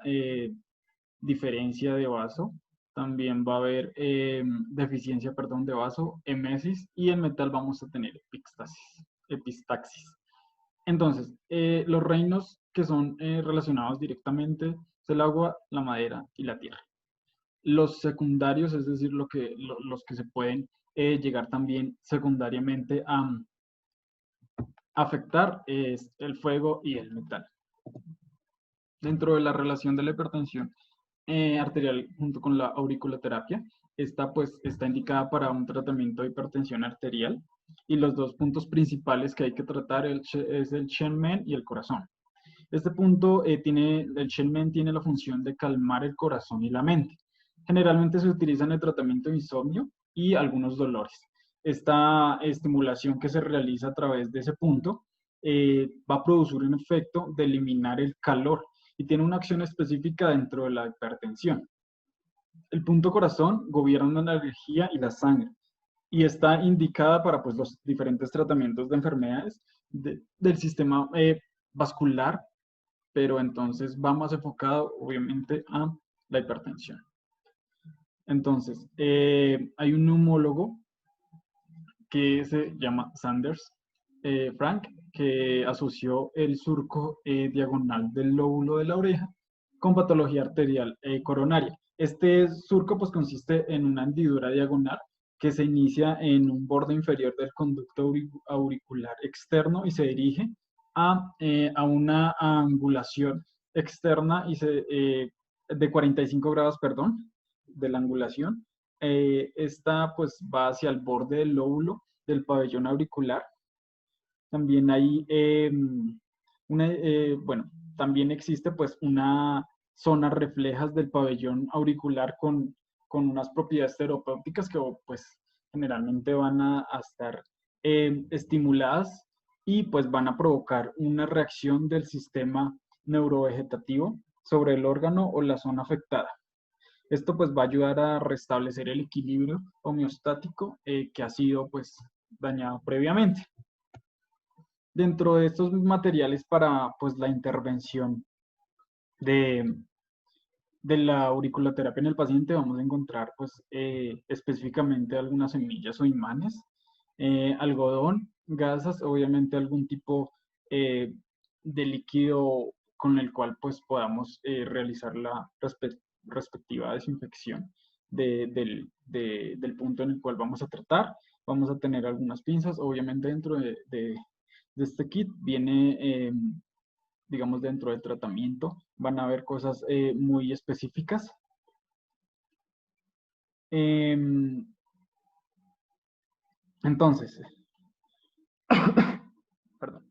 Speaker 2: diferencia de vaso, también va a haber deficiencia, perdón, de vaso, emesis, y en metal vamos a tener epistaxis. Entonces, los reinos que son relacionados directamente es el agua, la madera y la tierra. Los secundarios, es decir, los que se pueden llegar también secundariamente a afectar es el fuego y el metal. Dentro de la relación de la hipertensión arterial junto con la auriculoterapia, esta pues está indicada para un tratamiento de hipertensión arterial y los dos puntos principales que hay que tratar es el Shenmen y el corazón. Este punto el Shenmen tiene la función de calmar el corazón y la mente. Generalmente se utiliza en el tratamiento de insomnio y algunos dolores. Esta estimulación que se realiza a través de ese punto va a producir un efecto de eliminar el calor y tiene una acción específica dentro de la hipertensión. El punto corazón gobierna la energía y la sangre y está indicada para pues, los diferentes tratamientos de enfermedades del sistema vascular, pero entonces va más enfocado obviamente a la hipertensión. Entonces, hay un neumólogo que se llama Sanders, Frank, que asoció el surco diagonal del lóbulo de la oreja con patología arterial coronaria. Este surco pues consiste en una hendidura diagonal que se inicia en un borde inferior del conducto auricular externo y se dirige a una angulación externa de 45 grados, perdón, de la angulación. Esta pues va hacia el borde del lóbulo del pabellón auricular. También hay bueno, también existe pues una zona reflejas del pabellón auricular con unas propiedades terapéuticas que pues generalmente van a estar estimuladas y pues van a provocar una reacción del sistema neurovegetativo sobre el órgano o la zona afectada. Esto pues va a ayudar a restablecer el equilibrio homeostático que ha sido pues dañado previamente. Dentro de estos materiales para pues la intervención de la auriculoterapia en el paciente vamos a encontrar pues específicamente algunas semillas o imanes, algodón, gasas, obviamente algún tipo de líquido con el cual pues podamos realizar la respectiva desinfección del punto en el cual vamos a tratar. Vamos a tener algunas pinzas, obviamente dentro de este kit viene digamos, dentro del tratamiento, van a haber cosas muy específicas. Entonces, perdón.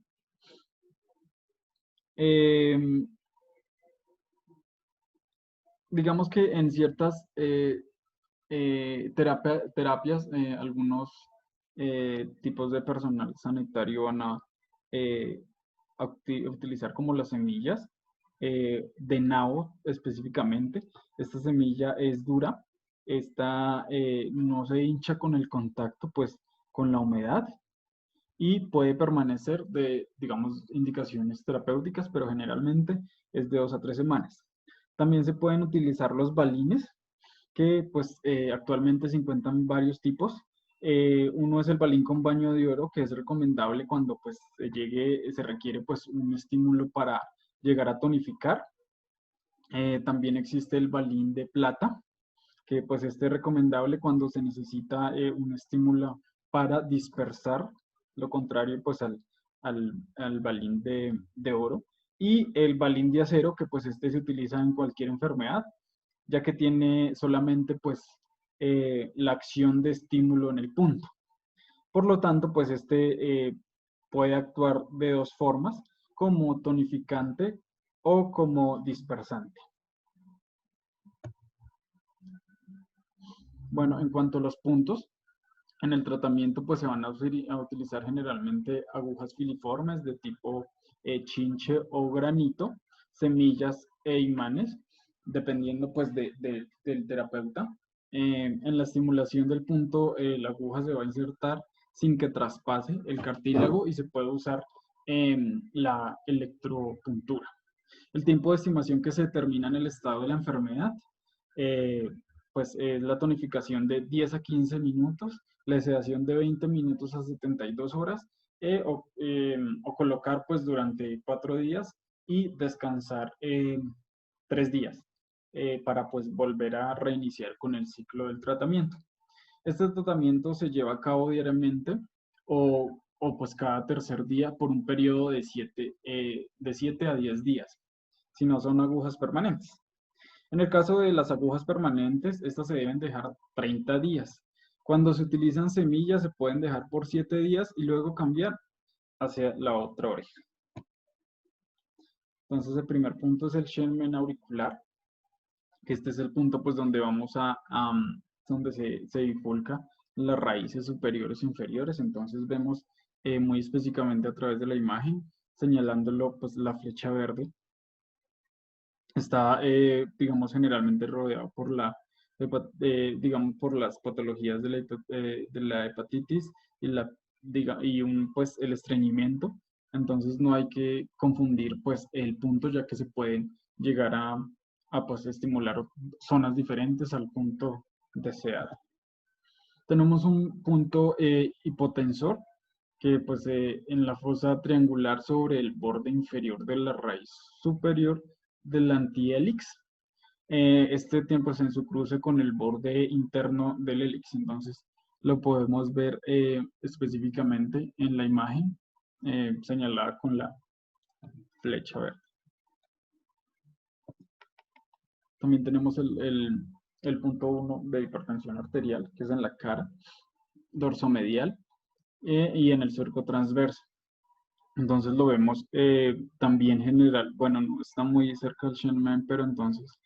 Speaker 2: Digamos que en ciertas terapias, algunos tipos de personal sanitario van a utilizar como las semillas de nabo específicamente. Esta semilla es dura, no se hincha con el contacto, pues con la humedad, y puede permanecer de, digamos, indicaciones terapéuticas, pero generalmente es de 2 a 3 semanas. También se pueden utilizar los balines, que pues actualmente se encuentran varios tipos. Uno es el balín con baño de oro, que es recomendable cuando pues se requiere pues un estímulo para llegar a tonificar. También existe el balín de plata, que pues es recomendable cuando se necesita un estímulo para dispersar, lo contrario pues al balín de oro. Y el balín de acero, que pues se utiliza en cualquier enfermedad, ya que tiene solamente pues la acción de estímulo en el punto. Por lo tanto, pues puede actuar de dos formas, como tonificante o como dispersante. Bueno, en cuanto a los puntos, en el tratamiento pues se van a utilizar generalmente agujas filiformes de tipo chinche o granito, semillas e imanes, dependiendo pues del terapeuta. En la estimulación del punto, la aguja se va a insertar sin que traspase el cartílago y se puede usar la electropuntura. El tiempo de estimación que se determina en el estado de la enfermedad, pues es la tonificación de 10 a 15 minutos, la sedación de 20 minutos a 72 horas, o colocar pues durante 4 días y descansar 3 días para pues volver a reiniciar con el ciclo del tratamiento. Este tratamiento se lleva a cabo diariamente o pues cada tercer día por un periodo de 7 a 10 días, si no son agujas permanentes. En el caso de las agujas permanentes, estas se deben dejar 30 días. Cuando se utilizan semillas, se pueden dejar por 7 días y luego cambiar hacia la otra oreja. Entonces, el primer punto es el Shenmen auricular, que este es el punto pues donde vamos donde se bifurca las raíces superiores e inferiores. Entonces vemos muy específicamente a través de la imagen, señalándolo pues la flecha verde. Está, digamos, generalmente rodeado por digamos, por las patologías de la hepatitis y pues, el estreñimiento. Entonces no hay que confundir pues el punto, ya que se pueden llegar a pues, estimular zonas diferentes al punto deseado. Tenemos un punto hipotensor, que pues en la fosa triangular sobre el borde inferior de la raíz superior del antihélix, este tiene pues en su cruce con el borde interno del hélix. Entonces lo podemos ver específicamente en la imagen señalada con la flecha verde. También tenemos el punto 1 de hipertensión arterial, que es en la cara dorsomedial y en el surco transverso. Entonces lo vemos también general, bueno, no está muy cerca del Shenman, pero entonces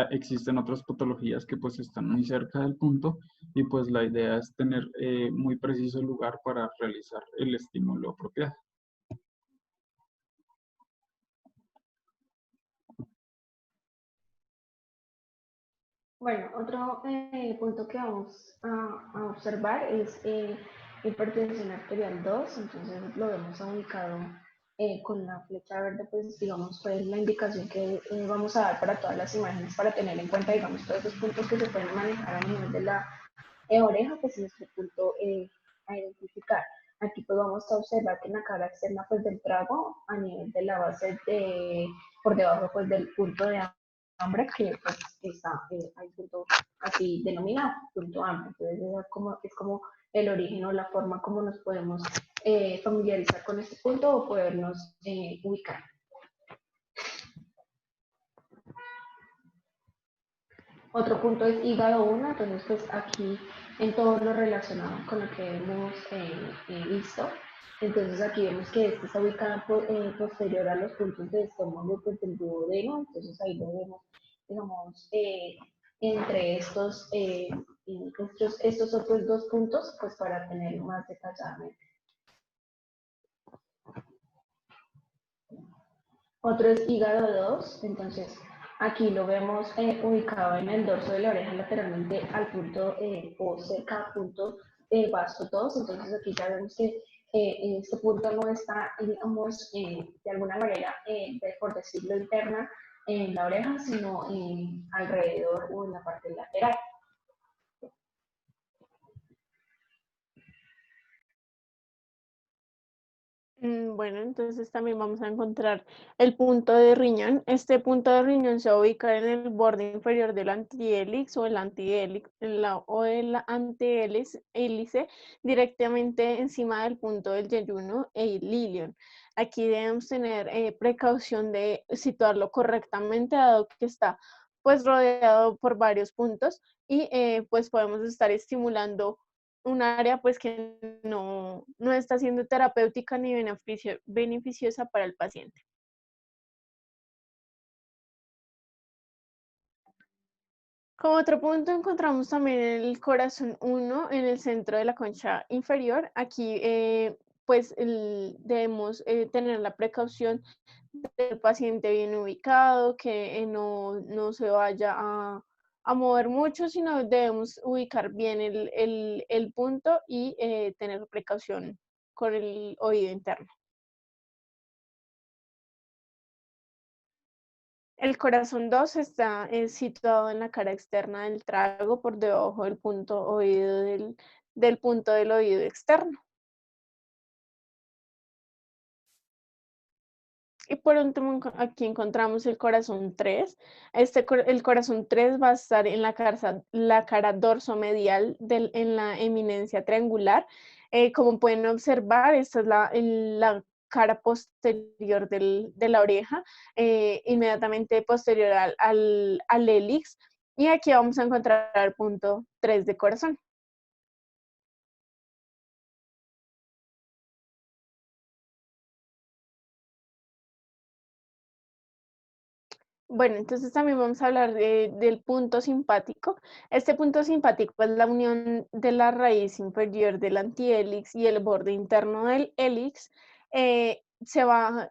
Speaker 2: existen otras patologías que pues están muy cerca del punto y pues la idea es tener muy preciso el lugar para realizar el estímulo apropiado.
Speaker 3: Bueno, otro punto que vamos a observar es hipertensión arterial 2, entonces lo vemos ubicado con la flecha verde, pues digamos, pues la indicación que vamos a dar para todas las imágenes para tener en cuenta, digamos, todos esos puntos que se pueden manejar a nivel de la oreja, pues es nuestro punto a identificar. Aquí pues vamos a observar que en la cara externa pues del trago, a nivel de la base por debajo pues del punto de hambre, que pues está, hay punto así denominado, punto hambre. Entonces es como el origen o la forma como nos podemos familiarizar con este punto o podernos ubicar. Otro punto es hígado 1, entonces pues aquí en todo lo relacionado con lo que hemos visto, entonces aquí vemos que este está ubicado posterior a los puntos de estómago pues, del duodeno, entonces ahí lo vemos, digamos, entre estos otros dos puntos, pues para tener más detalladamente. Otro es hígado 2, entonces aquí lo vemos ubicado en el dorso de la oreja lateralmente al punto o cerca al punto vasto 2, entonces aquí ya vemos que este punto no está, digamos, de alguna manera, por decirlo interna, en la oreja, sino alrededor o en la parte lateral.
Speaker 1: Bueno, entonces también vamos a encontrar el punto de riñón. Este punto de riñón se ubica en el borde inferior del antihélix o el antihélix o el antihélice directamente encima del punto del yeyuno e ilion. Aquí debemos tener precaución de situarlo correctamente, dado que está pues rodeado por varios puntos y pues podemos estar estimulando un área pues que no está siendo terapéutica ni beneficiosa para el paciente. Como otro punto encontramos también el corazón 1 en el centro de la concha inferior. Aquí pues debemos tener la precaución del paciente bien ubicado, que no se vaya a mover mucho, sino debemos ubicar bien el punto y tener precaución con el oído interno. El corazón 2 está situado en la cara externa del trago por debajo del punto oído del punto del oído externo. Y por último, aquí encontramos el corazón 3. El corazón 3 va a estar en la cara dorsomedial en la eminencia triangular. Como pueden observar, esta es la cara posterior de la oreja, inmediatamente posterior al hélix. Y aquí vamos a encontrar el punto 3 de corazón. Bueno, entonces también vamos a hablar del punto simpático. Este punto simpático es la unión de la raíz inferior del antihélix y el borde interno del hélix.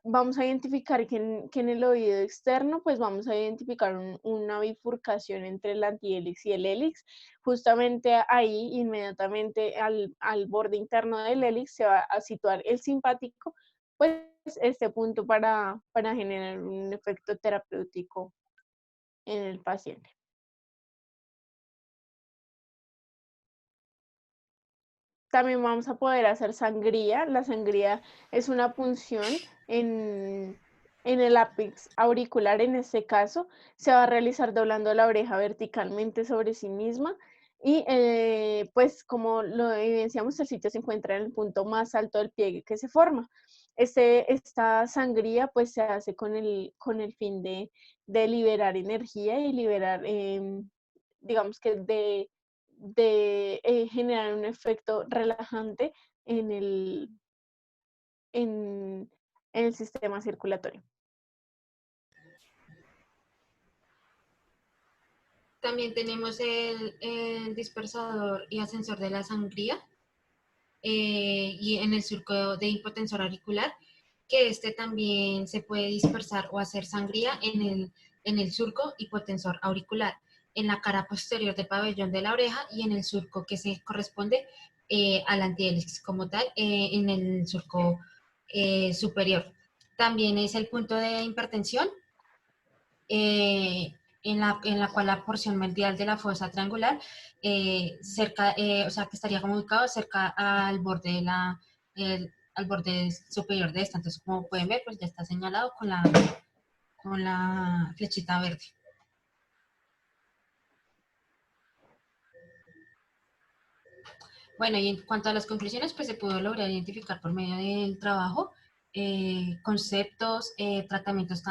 Speaker 1: Vamos a identificar que en el oído externo, pues vamos a identificar una bifurcación entre el antihélix y el hélix. Justamente ahí, inmediatamente al borde interno del hélix, se va a situar el simpático, pues este punto para generar un efecto terapéutico en el paciente. también vamos a poder hacer sangría. La sangría es una punción en el ápice auricular. En este caso, se va a realizar doblando la oreja verticalmente sobre sí misma. Y pues como lo evidenciamos, el sitio se encuentra en el punto más alto del pliegue que se forma. Esta sangría pues se hace con el fin de liberar energía y liberar, digamos que generar un efecto relajante en en el sistema circulatorio.
Speaker 4: También tenemos el dispersador y ascensor de la sangría y en el surco de hipotensor auricular, que este también se puede dispersar o hacer sangría en el surco hipotensor auricular, en la cara posterior del pabellón de la oreja y en el surco que se corresponde al antihélice como tal, en el surco superior. También es el punto de hipertensión, en la cual la porción medial de la fosa triangular, o sea, que estaría como ubicado cerca al borde al borde superior de esta. Entonces, como pueden ver, pues ya está señalado con la flechita verde. Bueno, y en cuanto a las conclusiones, pues se pudo lograr identificar por medio del trabajo conceptos, tratamientos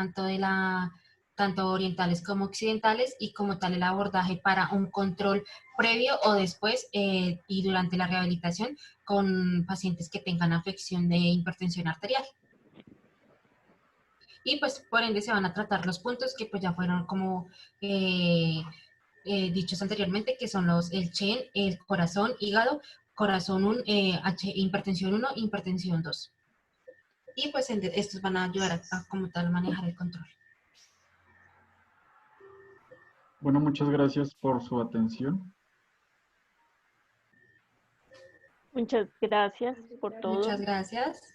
Speaker 4: tanto orientales como occidentales y como tal el abordaje para un control previo o después y durante la rehabilitación con pacientes que tengan afección de hipertensión arterial. Y pues por ende se van a tratar los puntos que pues ya fueron como dichos anteriormente, que son el CHEN, el corazón, hígado, corazón 1, hipertensión 1, hipertensión 2. Y pues estos van a ayudar a como tal manejar el control.
Speaker 2: Bueno, muchas gracias por su atención.
Speaker 1: Muchas gracias por todo.
Speaker 4: Muchas gracias.